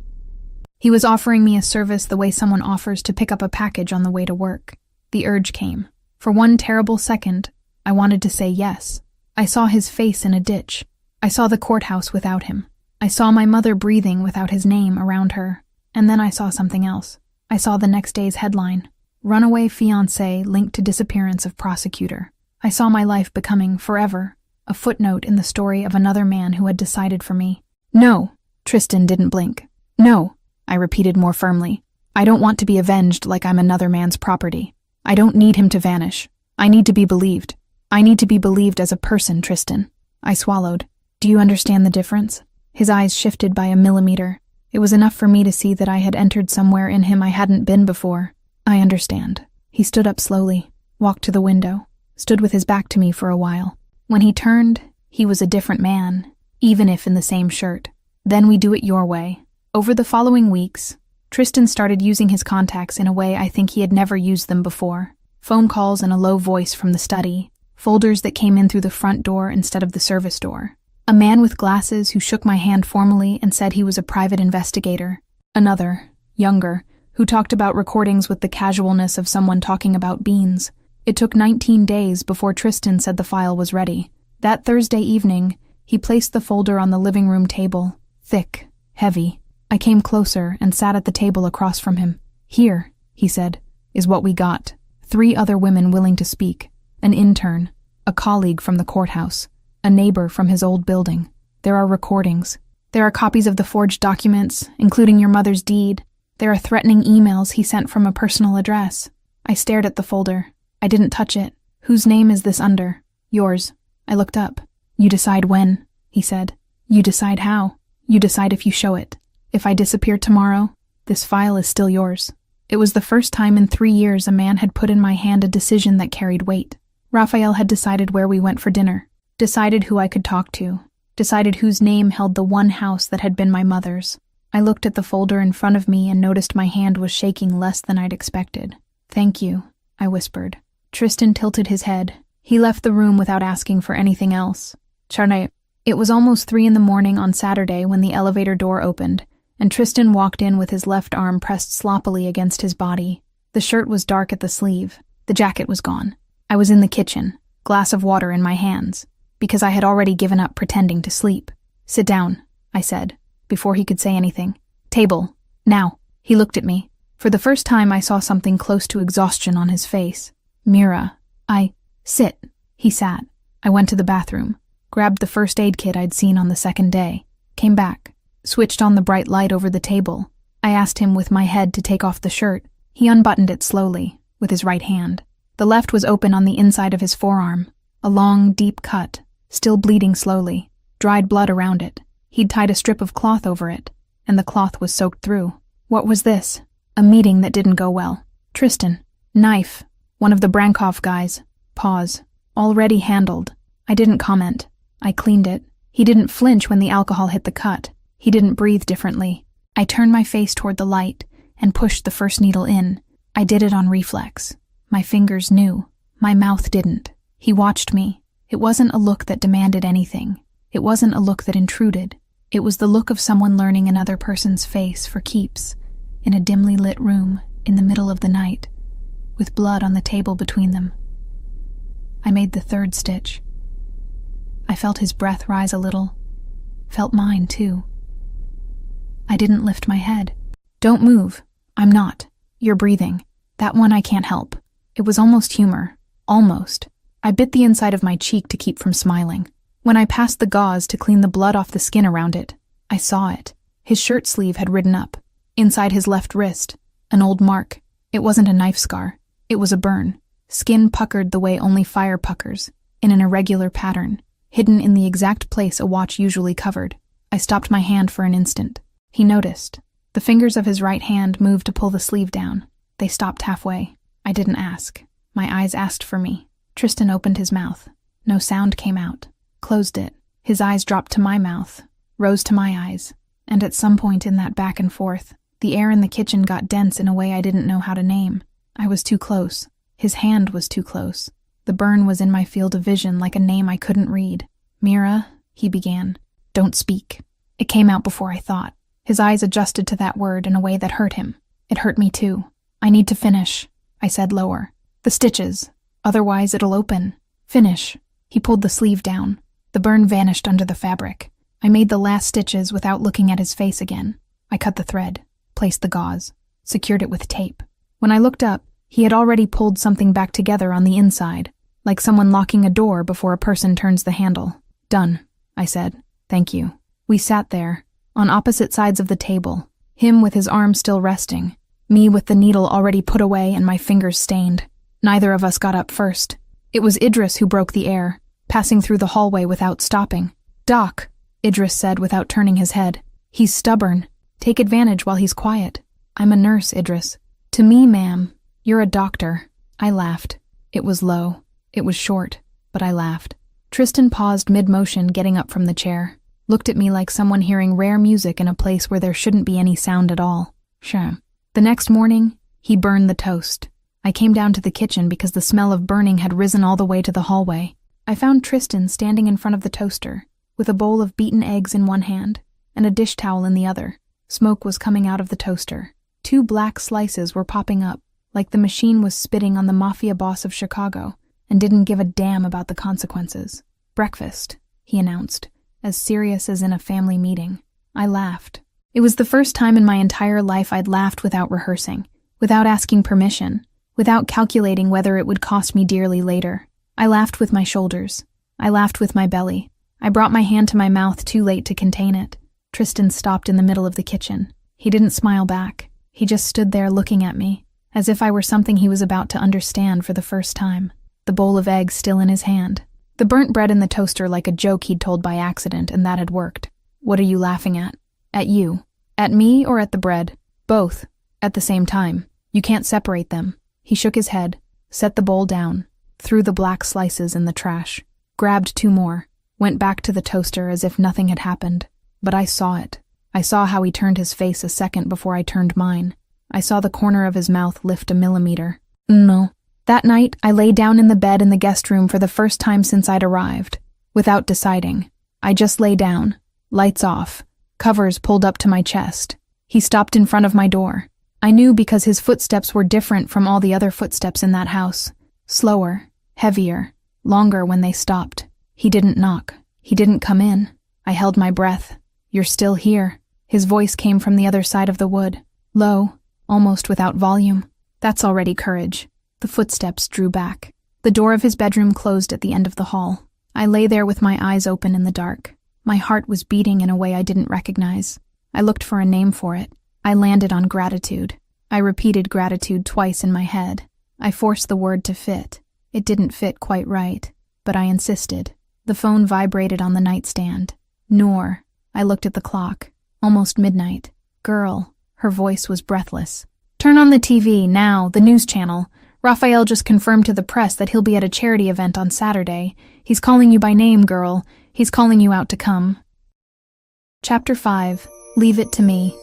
He was offering me a service the way someone offers to pick up a package on the way to work. The urge came. For one terrible second, I wanted to say yes. I saw his face in a ditch. I saw the courthouse without him. I saw my mother breathing without his name around her. And then I saw something else. I saw the next day's headline: Runaway Fiancé Linked to Disappearance of Prosecutor. I saw my life becoming, forever, a footnote in the story of another man who had decided for me. No, Tristan didn't blink. No, I repeated more firmly. I don't want to be avenged like I'm another man's property. I don't need him to vanish. I need to be believed. I need to be believed as a person, Tristan. I swallowed. Do you understand the difference? His eyes shifted by a millimeter. It was enough for me to see that I had entered somewhere in him I hadn't been before. I understand. He stood up slowly, walked to the window, stood with his back to me for a while. When he turned, he was a different man, even if in the same shirt. Then we do it your way. Over the following weeks, Tristan started using his contacts in a way I think he had never used them before. Phone calls and a low voice from the study, folders that came in through the front door instead of the service door. A man with glasses who shook my hand formally and said he was a private investigator. Another, younger, who talked about recordings with the casualness of someone talking about beans. It took 19 days before Tristan said the file was ready. That Thursday evening, he placed the folder on the living room table, thick, heavy. I came closer and sat at the table across from him. Here, he said, is what we got. 3 other women willing to speak. An intern, a colleague from the courthouse, a neighbor from his old building. There are recordings. There are copies of the forged documents, including your mother's deed. There are threatening emails he sent from a personal address. I stared at the folder. I didn't touch it. Whose name is this under? Yours. I looked up. You decide when, he said. You decide how. You decide if you show it. If I disappear tomorrow, this file is still yours. It was the first time in 3 years a man had put in my hand a decision that carried weight. Raphael had decided where we went for dinner, decided who I could talk to, decided whose name held the one house that had been my mother's. I looked at the folder in front of me and noticed my hand was shaking less than I'd expected. Thank you, I whispered. Tristan tilted his head. He left the room without asking for anything else. Charnay. It was almost 3 a.m. on Saturday when the elevator door opened, and Tristan walked in with his left arm pressed sloppily against his body. The shirt was dark at the sleeve. The jacket was gone. I was in the kitchen, glass of water in my hands, because I had already given up pretending to sleep. Sit down, I said, before he could say anything. Table. Now. He looked at me. For the first time I saw something close to exhaustion on his face. Mira. Sit. He sat. I went to the bathroom, grabbed the first aid kit I'd seen on the second day, came back, switched on the bright light over the table. I asked him with my head to take off the shirt. He unbuttoned it slowly, with his right hand. The left was open on the inside of his forearm, a long, deep cut, still bleeding slowly, dried blood around it. He'd tied a strip of cloth over it, and the cloth was soaked through. What was this? A meeting that didn't go well. Tristan. Knife. One of the Brankov guys. Pause. Already handled. I didn't comment. I cleaned it. He didn't flinch when the alcohol hit the cut. He didn't breathe differently. I turned my face toward the light and pushed the first needle in. I did it on reflex. My fingers knew. My mouth didn't. He watched me. It wasn't a look that demanded anything. It wasn't a look that intruded. It was the look of someone learning another person's face for keeps, in a dimly lit room, in the middle of the night, with blood on the table between them. I made the 3rd stitch. I felt his breath rise a little. Felt mine, too. I didn't lift my head. Don't move. I'm not. You're breathing. That one I can't help. It was almost humor. Almost. I bit the inside of my cheek to keep from smiling. When I passed the gauze to clean the blood off the skin around it, I saw it. His shirt sleeve had ridden up. Inside his left wrist, an old mark. It wasn't a knife scar. It was a burn. Skin puckered the way only fire puckers, in an irregular pattern, hidden in the exact place a watch usually covered. I stopped my hand for an instant. He noticed. The fingers of his right hand moved to pull the sleeve down. They stopped halfway. I didn't ask. My eyes asked for me. Tristan opened his mouth. No sound came out. Closed it. His eyes dropped to my mouth, rose to my eyes, and at some point in that back and forth, the air in the kitchen got dense in a way I didn't know how to name. I was too close. His hand was too close. The burn was in my field of vision like a name I couldn't read. Mira, he began. Don't speak. It came out before I thought. His eyes adjusted to that word in a way that hurt him. It hurt me too. I need to finish, I said lower. The stitches. Otherwise it'll open. Finish. He pulled the sleeve down. The burn vanished under the fabric. I made the last stitches without looking at his face again. I cut the thread, placed the gauze, secured it with tape. When I looked up, he had already pulled something back together on the inside, like someone locking a door before a person turns the handle. "Done," I said. "Thank you." We sat there, on opposite sides of the table, him with his arm still resting, me with the needle already put away and my fingers stained. Neither of us got up first. It was Idris who broke the air, passing through the hallway without stopping. "Doc," Idris said without turning his head. "He's stubborn. Take advantage while he's quiet." "I'm a nurse, Idris." "To me, ma'am, you're a doctor." I laughed. It was low. It was short, but I laughed. Tristan paused mid-motion, getting up from the chair, looked at me like someone hearing rare music in a place where there shouldn't be any sound at all. Sure. The next morning, he burned the toast. I came down to the kitchen because the smell of burning had risen all the way to the hallway. I found Tristan standing in front of the toaster, with a bowl of beaten eggs in one hand and a dish towel in the other. Smoke was coming out of the toaster. 2 black slices were popping up, like the machine was spitting on the Mafia boss of Chicago and didn't give a damn about the consequences. "Breakfast," he announced, as serious as in a family meeting. I laughed. It was the first time in my entire life I'd laughed without rehearsing, without asking permission, without calculating whether it would cost me dearly later. I laughed with my shoulders. I laughed with my belly. I brought my hand to my mouth too late to contain it. Tristan stopped in the middle of the kitchen. He didn't smile back. He just stood there looking at me, as if I were something he was about to understand for the first time. The bowl of eggs still in his hand. The burnt bread in the toaster like a joke he'd told by accident, and that had worked. "What are you laughing at?" "At you." "At me or at the bread?" "Both. At the same time. You can't separate them." He shook his head, set the bowl down, threw the black slices in the trash, grabbed 2 more, went back to the toaster as if nothing had happened. But I saw it. I saw how he turned his face a second before I turned mine. I saw the corner of his mouth lift a millimeter. No. That night, I lay down in the bed in the guest room for the first time since I'd arrived. Without deciding. I just lay down. Lights off. Covers pulled up to my chest. He stopped in front of my door. I knew because his footsteps were different from all the other footsteps in that house. Slower, heavier, longer when they stopped. He didn't knock. He didn't come in. I held my breath. "You're still here." His voice came from the other side of the wood. Low, almost without volume. That's already courage. The footsteps drew back. The door of his bedroom closed at the end of the hall. I lay there with my eyes open in the dark. My heart was beating in a way I didn't recognize. I looked for a name for it. I landed on gratitude. I repeated gratitude twice in my head. I forced the word to fit. It didn't fit quite right, but I insisted. The phone vibrated on the nightstand. Noor. I looked at the clock. Almost midnight. "Girl." Her voice was breathless. "Turn on the TV, now, the news channel. Raphael just confirmed to the press that he'll be at a charity event on Saturday. He's calling you by name, girl. He's calling you out to come." Chapter 5. Leave It to Me.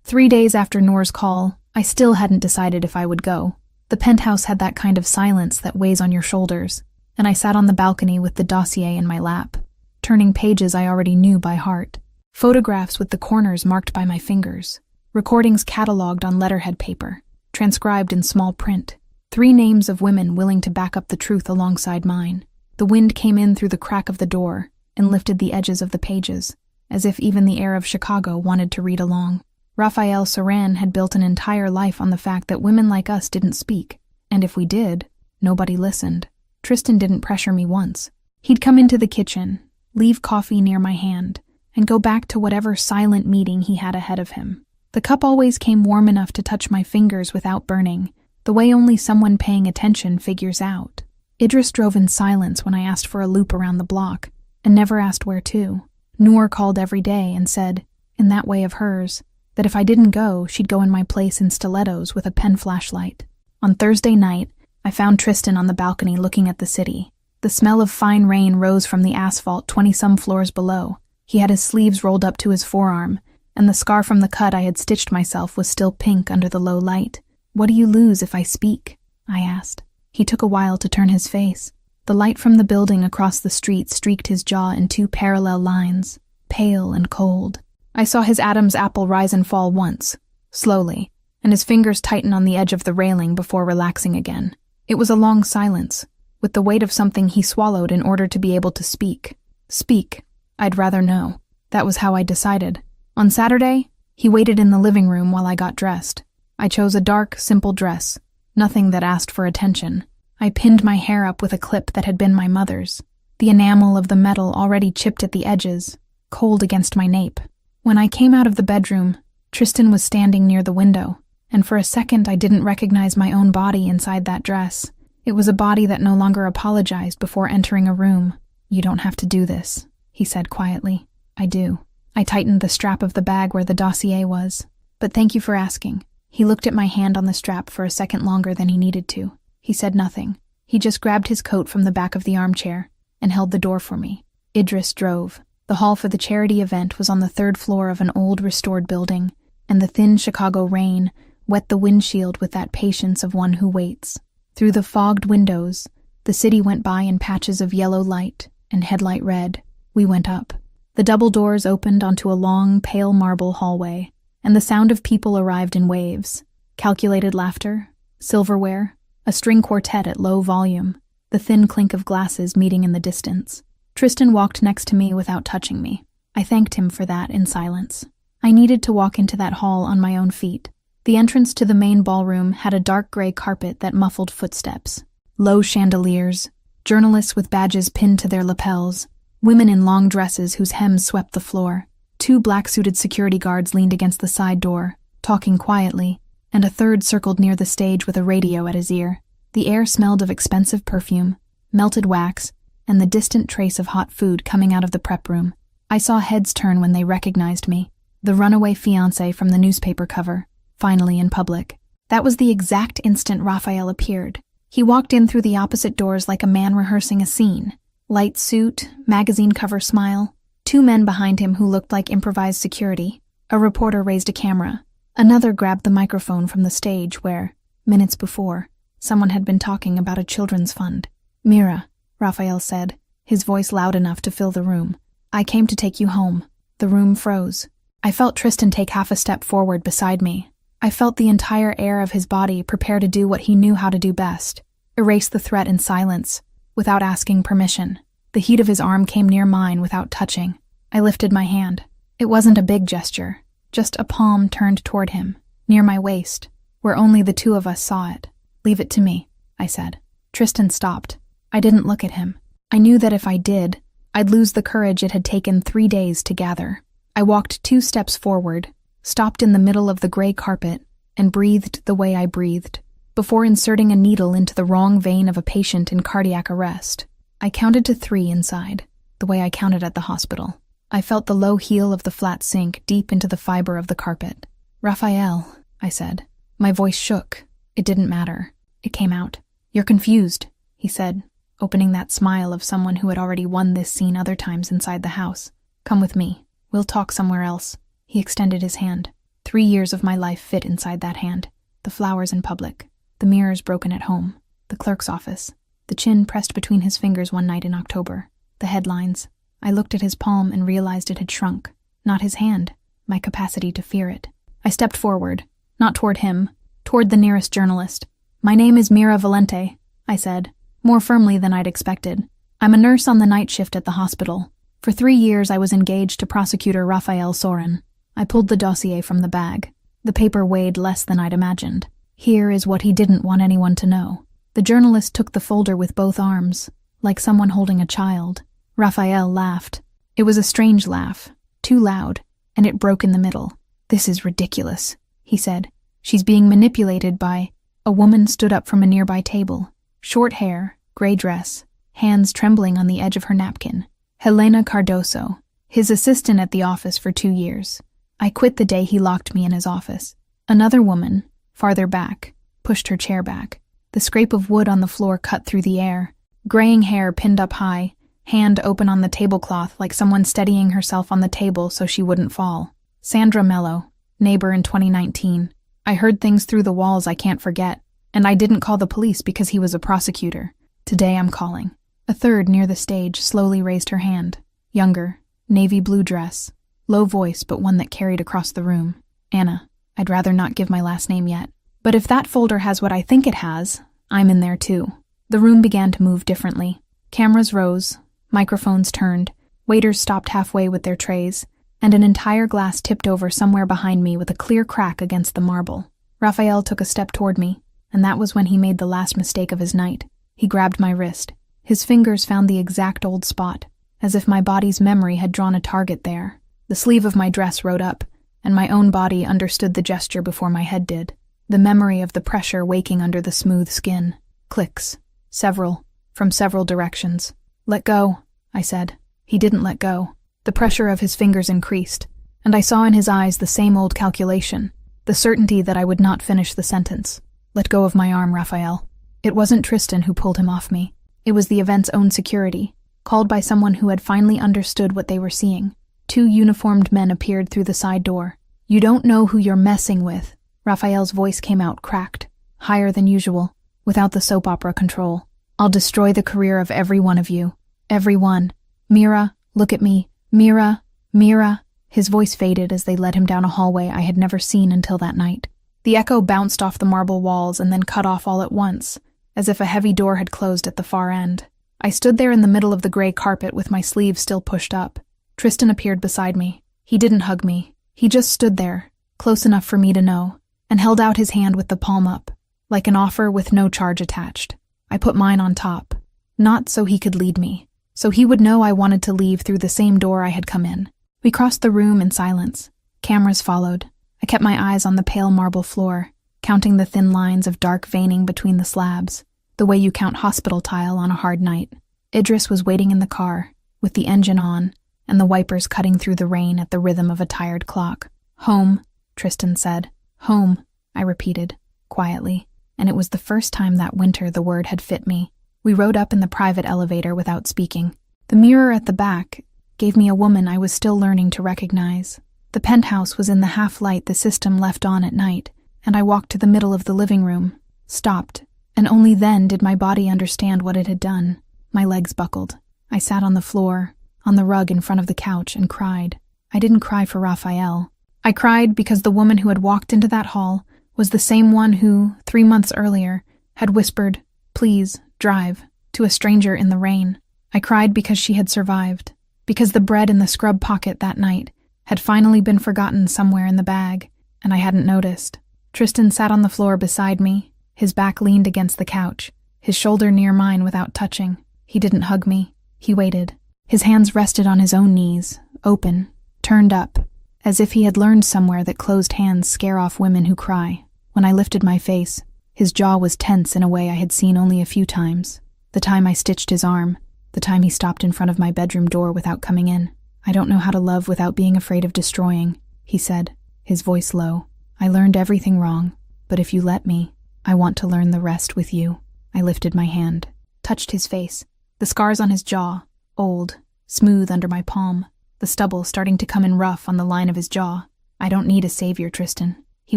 3 days after Noor's call, I still hadn't decided if I would go. The penthouse had that kind of silence that weighs on your shoulders, and I sat on the balcony with the dossier in my lap, turning pages I already knew by heart. Photographs with the corners marked by my fingers. Recordings catalogued on letterhead paper, transcribed in small print. 3 names of women willing to back up the truth alongside mine. The wind came in through the crack of the door and lifted the edges of the pages, as if even the air of Chicago wanted to read along. Raphael Saran had built an entire life on the fact that women like us didn't speak, and if we did, nobody listened. Tristan didn't pressure me once. He'd come into the kitchen, leave coffee near my hand, and go back to whatever silent meeting he had ahead of him. The cup always came warm enough to touch my fingers without burning, the way only someone paying attention figures out. Idris drove in silence when I asked for a loop around the block, and never asked where to. Noor called every day and said, in that way of hers, that if I didn't go, she'd go in my place in stilettos with a pen flashlight. On Thursday night, I found Tristan on the balcony looking at the city. The smell of fine rain rose from the asphalt 20-some floors below. He had his sleeves rolled up to his forearm, and the scar from the cut I had stitched myself was still pink under the low light. "What do you lose if I speak?" I asked. He took a while to turn his face. The light from the building across the street streaked his jaw in 2 parallel lines, pale and cold. I saw his Adam's apple rise and fall once, slowly, and his fingers tighten on the edge of the railing before relaxing again. It was a long silence, with the weight of something he swallowed in order to be able to speak. Speak. I'd rather know. That was how I decided. On Saturday, he waited in the living room while I got dressed. I chose a dark, simple dress, nothing that asked for attention. I pinned my hair up with a clip that had been my mother's, the enamel of the metal already chipped at the edges, cold against my nape. When I came out of the bedroom, Tristan was standing near the window, and for a second I didn't recognize my own body inside that dress. It was a body that no longer apologized before entering a room. "You don't have to do this," he said quietly. "I do." I tightened the strap of the bag where the dossier was. "But thank you for asking." He looked at my hand on the strap for a second longer than he needed to. He said nothing. He just grabbed his coat from the back of the armchair and held the door for me. Idris drove. The hall for the charity event was on the 3rd floor of an old restored building, and the thin Chicago rain wet the windshield with that patience of one who waits. Through the fogged windows, the city went by in patches of yellow light and headlight red. We went up. The double doors opened onto a long, pale marble hallway, and the sound of people arrived in waves. Calculated laughter, silverware, a string quartet at low volume, the thin clink of glasses meeting in the distance. Tristan walked next to me without touching me. I thanked him for that in silence. I needed to walk into that hall on my own feet. The entrance to the main ballroom had a dark gray carpet that muffled footsteps. Low chandeliers, journalists with badges pinned to their lapels, women in long dresses whose hems swept the floor. 2 black-suited security guards leaned against the side door, talking quietly, and a third circled near the stage with a radio at his ear. The air smelled of expensive perfume, melted wax, and the distant trace of hot food coming out of the prep room. I saw heads turn when they recognized me. The runaway fiancé from the newspaper cover, finally in public. That was the exact instant Raphael appeared. He walked in through the opposite doors like a man rehearsing a scene. Light suit, magazine cover smile. 2 men behind him who looked like improvised security. A reporter raised a camera. Another grabbed the microphone from the stage where, minutes before, someone had been talking about a children's fund. "Mira," Raphael said, his voice loud enough to fill the room. "I came to take you home." The room froze. I felt Tristan take half a step forward beside me. I felt the entire air of his body prepare to do what he knew how to do best, erase the threat in silence, without asking permission. The heat of his arm came near mine without touching. I lifted my hand. It wasn't a big gesture, just a palm turned toward him, near my waist, where only the 2 of us saw it. "Leave it to me," I said. Tristan stopped. I didn't look at him. I knew that if I did, I'd lose the courage it had taken 3 days to gather. I walked 2 steps forward, stopped in the middle of the gray carpet, and breathed the way I breathed, before inserting a needle into the wrong vein of a patient in cardiac arrest. I counted to 3 inside, the way I counted at the hospital. I felt the low heel of the flat sink deep into the fiber of the carpet. "Raphael," I said. My voice shook. It didn't matter. It came out. "You're confused," he said, opening that smile of someone who had already won this scene other times inside the house. "Come with me. We'll talk somewhere else." He extended his hand. 3 years of my life fit inside that hand. The flowers in public, the mirrors broken at home, the clerk's office, the chin pressed between his fingers one night in October, the headlines. I looked at his palm and realized it had shrunk. Not his hand, my capacity to fear it. I stepped forward, not toward him, toward the nearest journalist. "My name is Mira Valente," I said, more firmly than I'd expected. "I'm a nurse on the night shift at the hospital. For 3 years I was engaged to prosecutor Raphael Sorin." I pulled the dossier from the bag. The paper weighed less than I'd imagined. Here is what he didn't want anyone to know. The journalist took the folder with both arms, like someone holding a child. Raphael laughed. It was a strange laugh, too loud, and it broke in the middle. "This is ridiculous," he said. "She's being manipulated by—" A woman stood up from a nearby table. Short hair, gray dress, hands trembling on the edge of her napkin. "Helena Cardoso, his assistant at the office for 2 years. I quit the day he locked me in his office." Another woman, farther back, pushed her chair back. The scrape of wood on the floor cut through the air. Graying hair pinned up high, hand open on the tablecloth like someone steadying herself on the table so she wouldn't fall. "Sandra Mello, neighbor in 2019. I heard things through the walls I can't forget, and I didn't call the police because he was a prosecutor. Today I'm calling." A third near the stage slowly raised her hand. Younger, navy blue dress, low voice but one that carried across the room. "Anna, I'd rather not give my last name yet. But if that folder has what I think it has, I'm in there too." The room began to move differently. Cameras rose, microphones turned, waiters stopped halfway with their trays, and an entire glass tipped over somewhere behind me with a clear crack against the marble. Raphael took a step toward me, and that was when he made the last mistake of his night. He grabbed my wrist. His fingers found the exact old spot, as if my body's memory had drawn a target there. The sleeve of my dress rode up, and my own body understood the gesture before my head did. The memory of the pressure waking under the smooth skin. Clicks. Several. From several directions. "Let go," I said. He didn't let go. The pressure of his fingers increased, and I saw in his eyes the same old calculation, the certainty that I would not finish the sentence. "Let go of my arm, Raphael." It wasn't Tristan who pulled him off me. It was the event's own security, called by someone who had finally understood what they were seeing. 2 uniformed men appeared through the side door. "You don't know who you're messing with." Raphael's voice came out cracked, higher than usual, without the soap opera control. "I'll destroy the career of every one of you. Every one. Mira, look at me. Mira, Mira." His voice faded as they led him down a hallway I had never seen until that night. The echo bounced off the marble walls and then cut off all at once, as if a heavy door had closed at the far end. I stood there in the middle of the gray carpet with my sleeves still pushed up. Tristan appeared beside me. He didn't hug me. He just stood there, close enough for me to know, and held out his hand with the palm up, like an offer with no charge attached. I put mine on top, not so he could lead me, so he would know I wanted to leave through the same door I had come in. We crossed the room in silence. Cameras followed. I kept my eyes on the pale marble floor, counting the thin lines of dark veining between the slabs, the way you count hospital tile on a hard night. Idris was waiting in the car, with the engine on, and the wipers cutting through the rain at the rhythm of a tired clock. "Home," Tristan said. "Home," I repeated, quietly, and it was the first time that winter the word had fit me. We rode up in the private elevator without speaking. The mirror at the back gave me a woman I was still learning to recognize. The penthouse was in the half-light the system left on at night, and I walked to the middle of the living room, stopped, and only then did my body understand what it had done. My legs buckled. I sat on the floor, on the rug in front of the couch, and cried. I didn't cry for Raphael. I cried because the woman who had walked into that hall was the same one who, 3 months earlier, had whispered, "Please, drive," to a stranger in the rain. I cried because she had survived, because the bread in the scrub pocket that night had finally been forgotten somewhere in the bag, and I hadn't noticed. Tristan sat on the floor beside me, his back leaned against the couch, his shoulder near mine without touching. He didn't hug me. He waited. His hands rested on his own knees, open, turned up, as if he had learned somewhere that closed hands scare off women who cry. When I lifted my face, his jaw was tense in a way I had seen only a few times. The time I stitched his arm, the time he stopped in front of my bedroom door without coming in. "I don't know how to love without being afraid of destroying," he said, his voice low. "I learned everything wrong, but if you let me, I want to learn the rest with you." I lifted my hand, touched his face, the scars on his jaw, old, smooth under my palm, the stubble starting to come in rough on the line of his jaw. "I don't need a savior, Tristan." He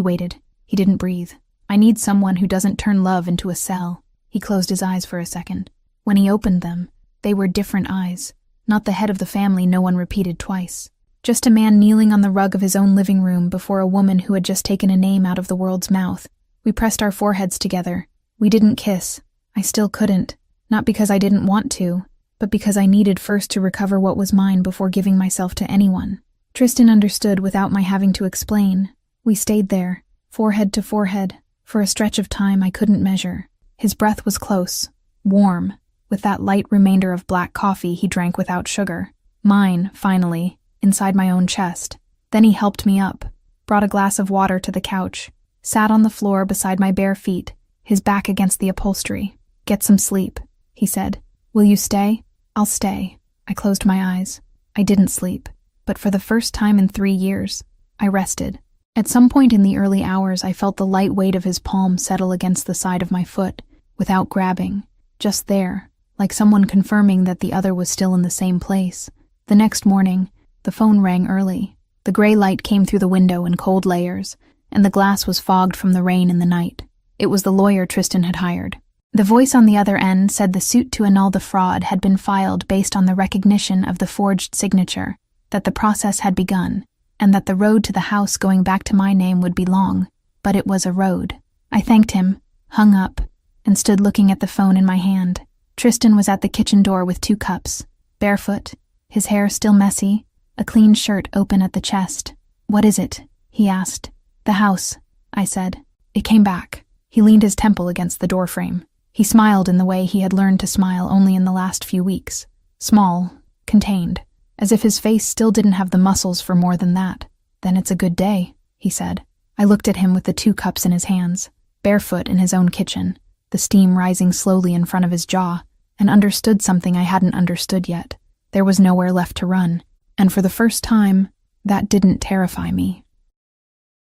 waited. He didn't breathe. "I need someone who doesn't turn love into a cell." He closed his eyes for a second. When he opened them, they were different eyes, not the head of the family no one repeated twice. Just a man kneeling on the rug of his own living room before a woman who had just taken a name out of the world's mouth. We pressed our foreheads together. We didn't kiss. I still couldn't. Not because I didn't want to, but because I needed first to recover what was mine before giving myself to anyone. Tristan understood without my having to explain. We stayed there, forehead to forehead, for a stretch of time I couldn't measure. His breath was close, warm, with that light remainder of black coffee he drank without sugar. Mine, finally, inside my own chest. Then he helped me up, brought a glass of water to the couch, sat on the floor beside my bare feet, his back against the upholstery. "Get some sleep," he said. "Will you stay?" "I'll stay." I closed my eyes. I didn't sleep, but for the first time in 3 years, I rested. At some point in the early hours, I felt the light weight of his palm settle against the side of my foot, without grabbing, just there, like someone confirming that the other was still in the same place. The next morning, the phone rang early. The gray light came through the window in cold layers, and the glass was fogged from the rain in the night. It was the lawyer Tristan had hired. The voice on the other end said the suit to annul the fraud had been filed based on the recognition of the forged signature, that the process had begun, and that the road to the house going back to my name would be long, but it was a road. I thanked him, hung up, and stood looking at the phone in my hand. Tristan was at the kitchen door with 2 cups, barefoot, his hair still messy, a clean shirt open at the chest. "What is it?" he asked. "The house," I said. "It came back." He leaned his temple against the doorframe. He smiled in the way he had learned to smile only in the last few weeks. Small, contained, as if his face still didn't have the muscles for more than that. "Then it's a good day," he said. I looked at him with the 2 cups in his hands, barefoot in his own kitchen, the steam rising slowly in front of his jaw, and understood something I hadn't understood yet. There was nowhere left to run, and for the first time, that didn't terrify me.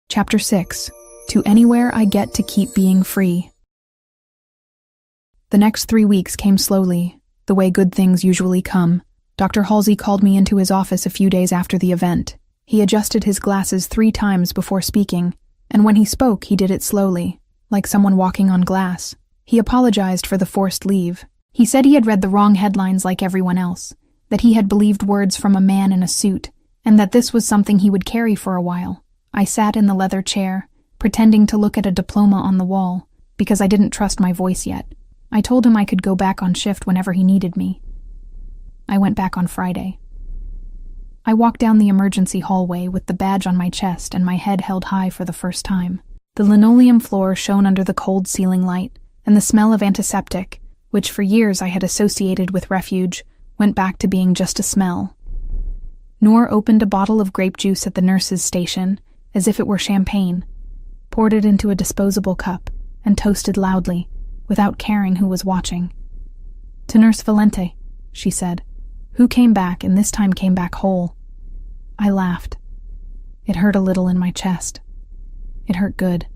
Chapter 6. To Anywhere I Get to Keep Being Free. The next 3 weeks came slowly, the way good things usually come. Dr. Halsey called me into his office a few days after the event. He adjusted his glasses 3 times before speaking, and when he spoke, he did it slowly, like someone walking on glass. He apologized for the forced leave. He said he had read the wrong headlines like everyone else, that he had believed words from a man in a suit, and that this was something he would carry for a while. I sat in the leather chair, pretending to look at a diploma on the wall, because I didn't trust my voice yet. I told him I could go back on shift whenever he needed me. I went back on Friday. I walked down the emergency hallway with the badge on my chest and my head held high for the first time. The linoleum floor shone under the cold ceiling light, and the smell of antiseptic, which for years I had associated with refuge, went back to being just a smell. Noor opened a bottle of grape juice at the nurse's station, as if it were champagne, poured it into a disposable cup, and toasted loudly, without caring who was watching. "To Nurse Valente," she said, who came back and this time came back whole. I laughed. It hurt a little in my chest. It hurt good.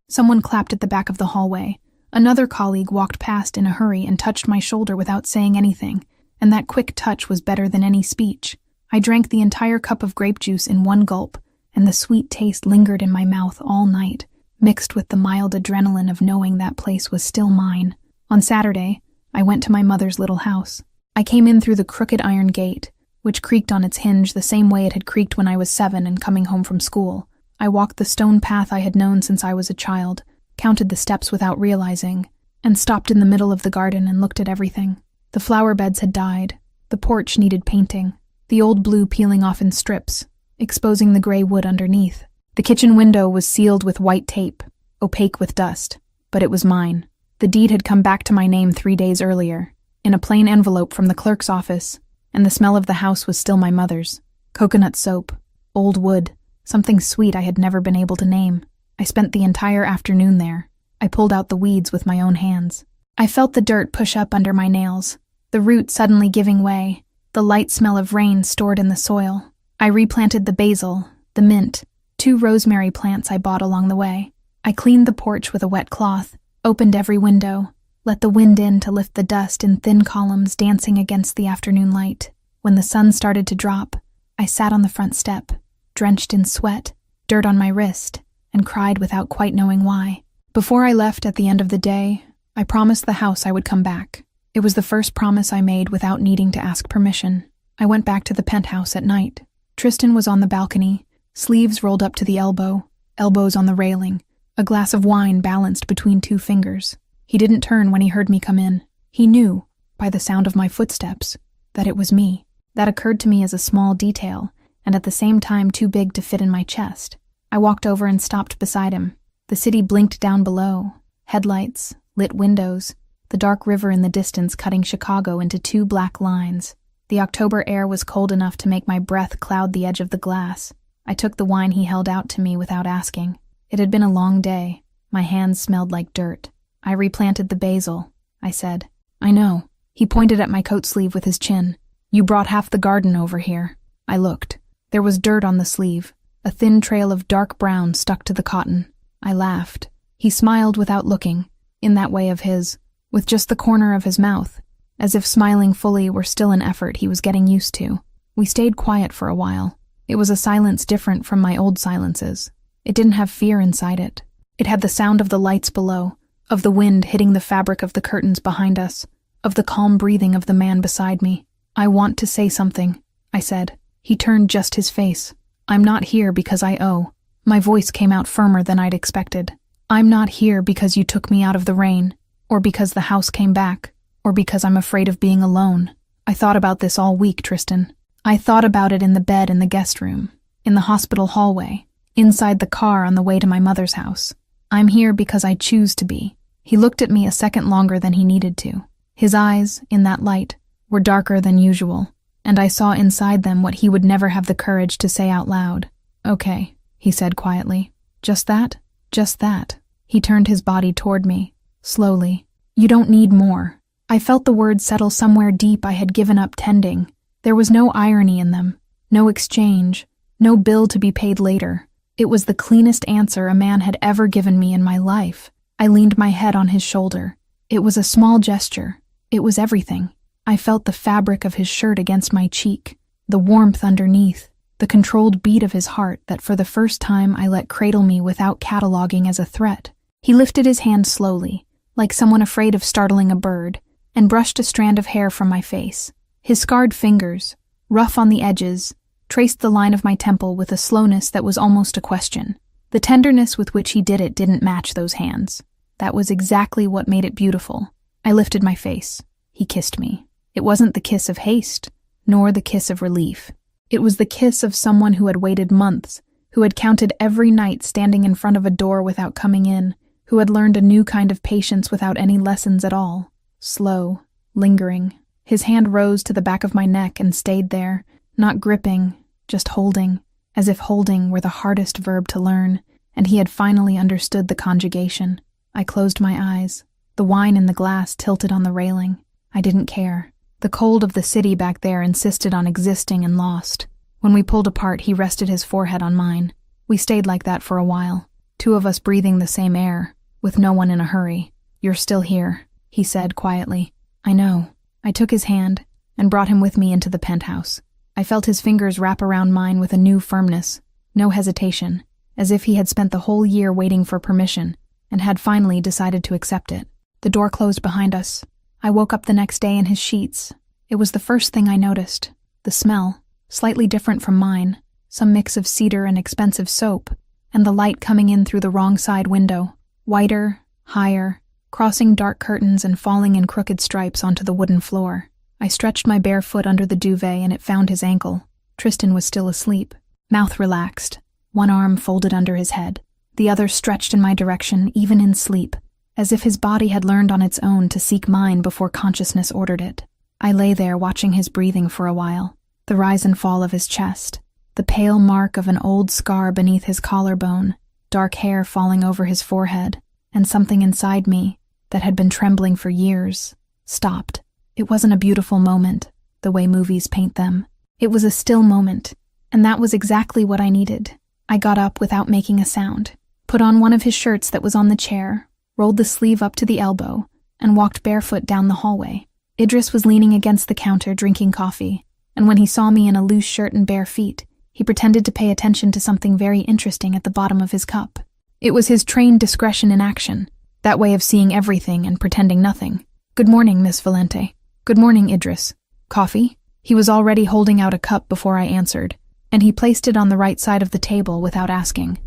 Someone clapped at the back of the hallway. Another colleague walked past in a hurry and touched my shoulder without saying anything, and that quick touch was better than any speech. I drank the entire cup of grape juice in one gulp, and the sweet taste lingered in my mouth all night, mixed with the mild adrenaline of knowing that place was still mine. On Saturday, I went to my mother's little house. I came in through the crooked iron gate, which creaked on its hinge the same way it had creaked when I was 7 and coming home from school. I walked the stone path I had known since I was a child, counted the steps without realizing, and stopped in the middle of the garden and looked at everything. The flower beds had died. The porch needed painting, the old blue peeling off in strips, exposing the gray wood underneath. The kitchen window was sealed with white tape, opaque with dust, but it was mine. The deed had come back to my name 3 days earlier, in a plain envelope from the clerk's office, and the smell of the house was still my mother's. Coconut soap, old wood, something sweet I had never been able to name. I spent the entire afternoon there. I pulled out the weeds with my own hands. I felt the dirt push up under my nails, the roots suddenly giving way, the light smell of rain stored in the soil. I replanted the basil, the mint, 2 rosemary plants I bought along the way. I cleaned the porch with a wet cloth, opened every window, let the wind in to lift the dust in thin columns dancing against the afternoon light. When the sun started to drop, I sat on the front step, drenched in sweat, dirt on my wrist, and cried without quite knowing why. Before I left at the end of the day, I promised the house I would come back. It was the first promise I made without needing to ask permission. I went back to the penthouse at night. Tristan was on the balcony, sleeves rolled up to the elbow, elbows on the railing, a glass of wine balanced between 2 fingers. He didn't turn when he heard me come in. He knew, by the sound of my footsteps, that it was me. That occurred to me as a small detail, and at the same time too big to fit in my chest. I walked over and stopped beside him. The city blinked down below. Headlights, lit windows, the dark river in the distance cutting Chicago into 2 black lines. The October air was cold enough to make my breath cloud the edge of the glass. I took the wine he held out to me without asking. It had been a long day. My hands smelled like dirt. I replanted the basil, I said. I know. He pointed at my coat sleeve with his chin. You brought half the garden over here. I looked. There was dirt on the sleeve, a thin trail of dark brown stuck to the cotton. I laughed. He smiled without looking, in that way of his, with just the corner of his mouth, as if smiling fully were still an effort he was getting used to. We stayed quiet for a while. It was a silence different from my old silences. It didn't have fear inside it. It had the sound of the lights below, of the wind hitting the fabric of the curtains behind us, of the calm breathing of the man beside me. I want to say something, I said. He turned just his face. I'm not here because I owe. My voice came out firmer than I'd expected. I'm not here because you took me out of the rain, or because the house came back, or because I'm afraid of being alone. I thought about this all week, Tristan. I thought about it in the bed in the guest room, in the hospital hallway, inside the car on the way to my mother's house. I'm here because I choose to be. He looked at me a second longer than he needed to. His eyes, in that light, were darker than usual, and I saw inside them what he would never have the courage to say out loud. Okay, he said quietly. Just that? Just that. He turned his body toward me, slowly. You don't need more. I felt the words settle somewhere deep I had given up tending. There was no irony in them, no exchange, no bill to be paid later. It was the cleanest answer a man had ever given me in my life. I leaned my head on his shoulder. It was a small gesture. It was everything. I felt the fabric of his shirt against my cheek, the warmth underneath, the controlled beat of his heart that for the first time I let cradle me without cataloging as a threat. He lifted his hand slowly, like someone afraid of startling a bird, and brushed a strand of hair from my face. His scarred fingers, rough on the edges, traced the line of my temple with a slowness that was almost a question. The tenderness with which he did it didn't match those hands. That was exactly what made it beautiful. I lifted my face. He kissed me. It wasn't the kiss of haste, nor the kiss of relief. It was the kiss of someone who had waited months, who had counted every night standing in front of a door without coming in, who had learned a new kind of patience without any lessons at all. Slow, lingering. His hand rose to the back of my neck and stayed there, not gripping, just holding, as if holding were the hardest verb to learn, and he had finally understood the conjugation. I closed my eyes. The wine in the glass tilted on the railing. I didn't care. The cold of the city back there insisted on existing and lost. When we pulled apart, he rested his forehead on mine. We stayed like that for a while, two of us breathing the same air, with no one in a hurry. You're still here, he said quietly. I know. I took his hand and brought him with me into the penthouse. I felt his fingers wrap around mine with a new firmness, no hesitation, as if he had spent the whole year waiting for permission and had finally decided to accept it. The door closed behind us. I woke up the next day in his sheets. It was the first thing I noticed. The smell, slightly different from mine, some mix of cedar and expensive soap, and the light coming in through the wrong side window, whiter, higher, crossing dark curtains and falling in crooked stripes onto the wooden floor. I stretched my bare foot under the duvet and it found his ankle. Tristan was still asleep, mouth relaxed, one arm folded under his head, the other stretched in my direction even in sleep, as if his body had learned on its own to seek mine before consciousness ordered it. I lay there watching his breathing for a while, the rise and fall of his chest, the pale mark of an old scar beneath his collarbone, dark hair falling over his forehead, and something inside me, that had been trembling for years, stopped. It wasn't a beautiful moment, the way movies paint them. It was a still moment, and that was exactly what I needed. I got up without making a sound, put on one of his shirts that was on the chair, rolled the sleeve up to the elbow, and walked barefoot down the hallway. Idris was leaning against the counter drinking coffee, and when he saw me in a loose shirt and bare feet, he pretended to pay attention to something very interesting at the bottom of his cup. It was his trained discretion in action, that way of seeing everything and pretending nothing. Good morning, Miss Valente. Good morning, Idris. Coffee? He was already holding out a cup before I answered, and he placed it on the right side of the table without asking.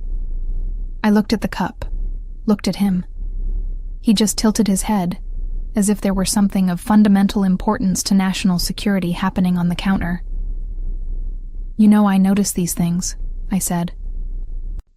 I looked at the cup, looked at him. He just tilted his head, as if there were something of fundamental importance to national security happening on the counter. You know I notice these things, I said.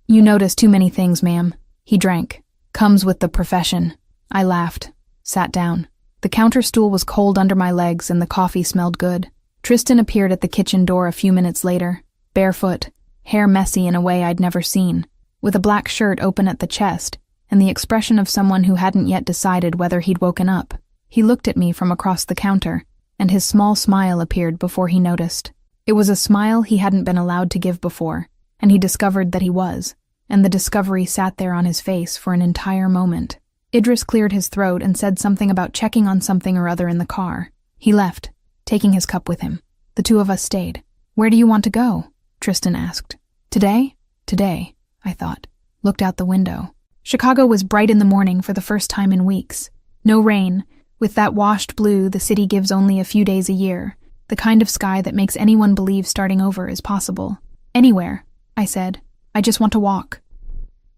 You notice too many things, ma'am. He drank. Comes with the profession. I laughed, sat down. The counter stool was cold under my legs and the coffee smelled good. Tristan appeared at the kitchen door a few minutes later, barefoot, hair messy in a way I'd never seen, with a black shirt open at the chest, and the expression of someone who hadn't yet decided whether he'd woken up. He looked at me from across the counter, and his small smile appeared before he noticed. It was a smile he hadn't been allowed to give before, and he discovered that he was, and the discovery sat there on his face for an entire moment. Idris cleared his throat and said something about checking on something or other in the car. He left, taking his cup with him. The two of us stayed. Where do you want to go? Tristan asked. Today? Today, I thought. Looked out the window. Chicago was bright in the morning for the first time in weeks. No rain. With that washed blue the city gives only a few days a year, the kind of sky that makes anyone believe starting over is possible. Anywhere, I said. I just want to walk.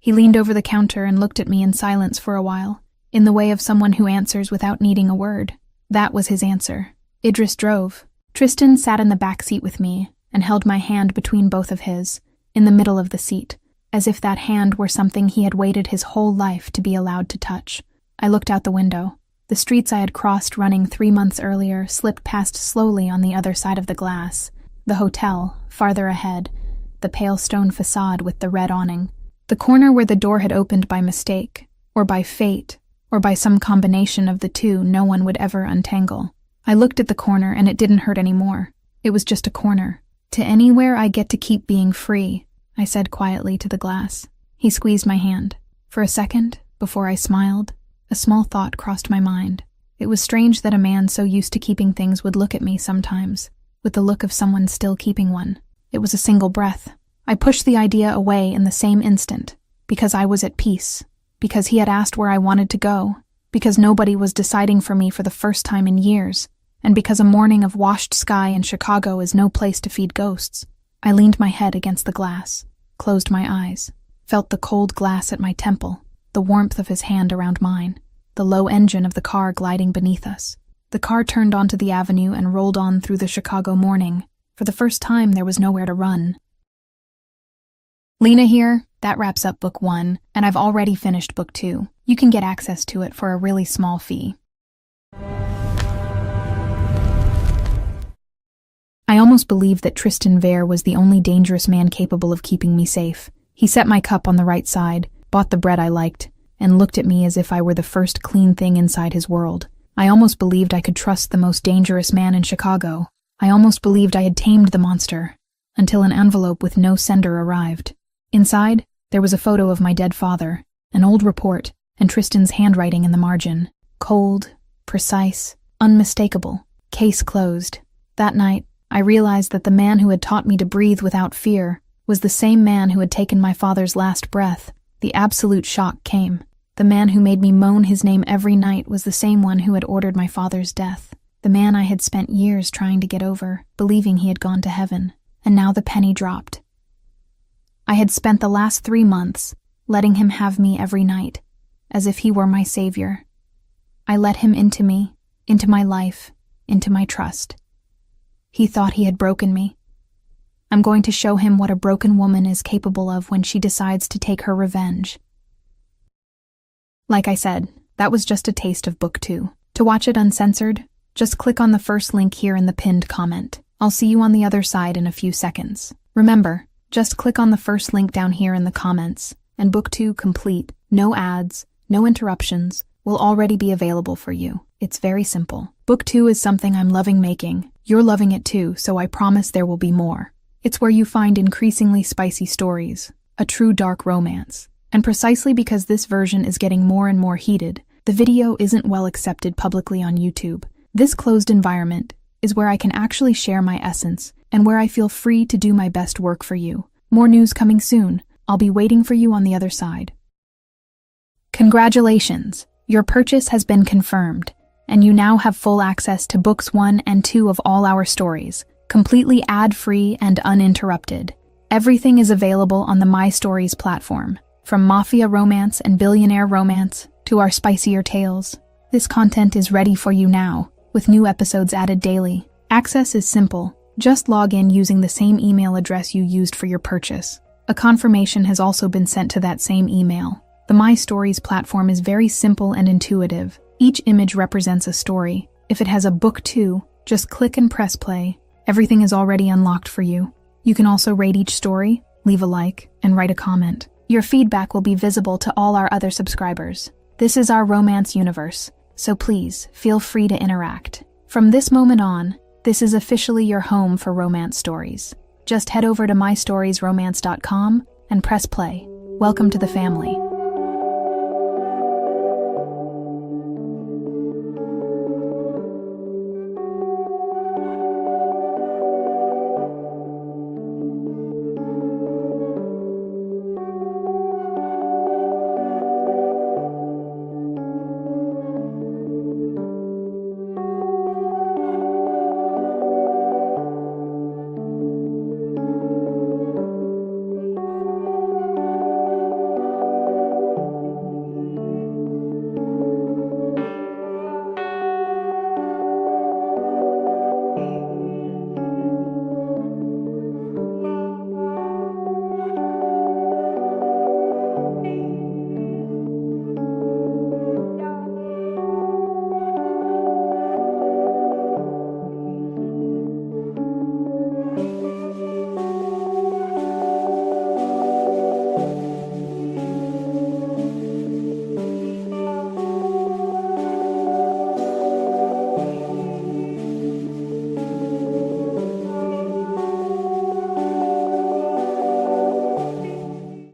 He leaned over the counter and looked at me in silence for a while, in the way of someone who answers without needing a word. That was his answer. Idris drove. Tristan sat in the back seat with me and held my hand between both of his, in the middle of the seat, as if that hand were something he had waited his whole life to be allowed to touch. I looked out the window. The streets I had crossed running 3 months earlier slipped past slowly on the other side of the glass. The hotel, farther ahead, the pale stone facade with the red awning. The corner where the door had opened by mistake, or by fate, or by some combination of the two no one would ever untangle. I looked at the corner and it didn't hurt anymore. It was just a corner. To anywhere I get to keep being free, I said quietly to the glass. He squeezed my hand. For a second, before I smiled, a small thought crossed my mind. It was strange that a man so used to keeping things would look at me sometimes, with the look of someone still keeping one. It was a single breath. I pushed the idea away in the same instant, because I was at peace, because he had asked where I wanted to go, because nobody was deciding for me for the first time in years, and because a morning of washed sky in Chicago is no place to feed ghosts. I leaned my head against the glass, closed my eyes, felt the cold glass at my temple, the warmth of his hand around mine, the low engine of the car gliding beneath us. The car turned onto the avenue and rolled on through the Chicago morning. For the first time, there was nowhere to run. Lena here. That wraps up book 1, and I've already finished book 2. You can get access to it for a really small fee. I almost believed that Tristan Vare was the only dangerous man capable of keeping me safe. He set my cup on the right side, bought the bread I liked, and looked at me as if I were the first clean thing inside his world. I almost believed I could trust the most dangerous man in Chicago. I almost believed I had tamed the monster, until an envelope with no sender arrived. Inside, there was a photo of my dead father, an old report, and Tristan's handwriting in the margin. Cold, precise, unmistakable. Case closed. That night, I realized that the man who had taught me to breathe without fear was the same man who had taken my father's last breath. The absolute shock came. The man who made me moan his name every night was the same one who had ordered my father's death. The man I had spent years trying to get over, believing he had gone to heaven. And now the penny dropped. I had spent the last 3 months letting him have me every night, as if he were my savior. I let him into me, into my life, into my trust. He thought he had broken me. I'm going to show him what a broken woman is capable of when she decides to take her revenge. Like I said, that was just a taste of book 2. To watch it uncensored, just click on the first link here in the pinned comment. I'll see you on the other side in a few seconds. Remember, just click on the first link down here in the comments, and book 2 complete, no ads, no interruptions, will already be available for you. It's very simple. Book 2 is something I'm loving making. You're loving it too, so I promise there will be more. It's where you find increasingly spicy stories, a true dark romance. And precisely because this version is getting more and more heated, the video isn't well accepted publicly on YouTube. This closed environment is where I can actually share my essence and where I feel free to do my best work for you. More news coming soon. I'll be waiting for you on the other side. Congratulations! Your purchase has been confirmed, and you now have full access to books 1 and 2 of all our stories, completely ad-free and uninterrupted. Everything is available on the My Stories platform, from Mafia romance and billionaire romance to our spicier tales. This content is ready for you now, with new episodes added daily. Access is simple. Just log in using the same email address you used for your purchase. A confirmation has also been sent to that same email. The My Stories platform is very simple and intuitive. Each image represents a story. If it has a book 2, just click and press play. Everything is already unlocked for you. You can also rate each story, leave a like, and write a comment. Your feedback will be visible to all our other subscribers. This is our romance universe, so please feel free to interact. From this moment on, this is officially your home for romance stories. Just head over to mystoriesromance.com and press play. Welcome to the family.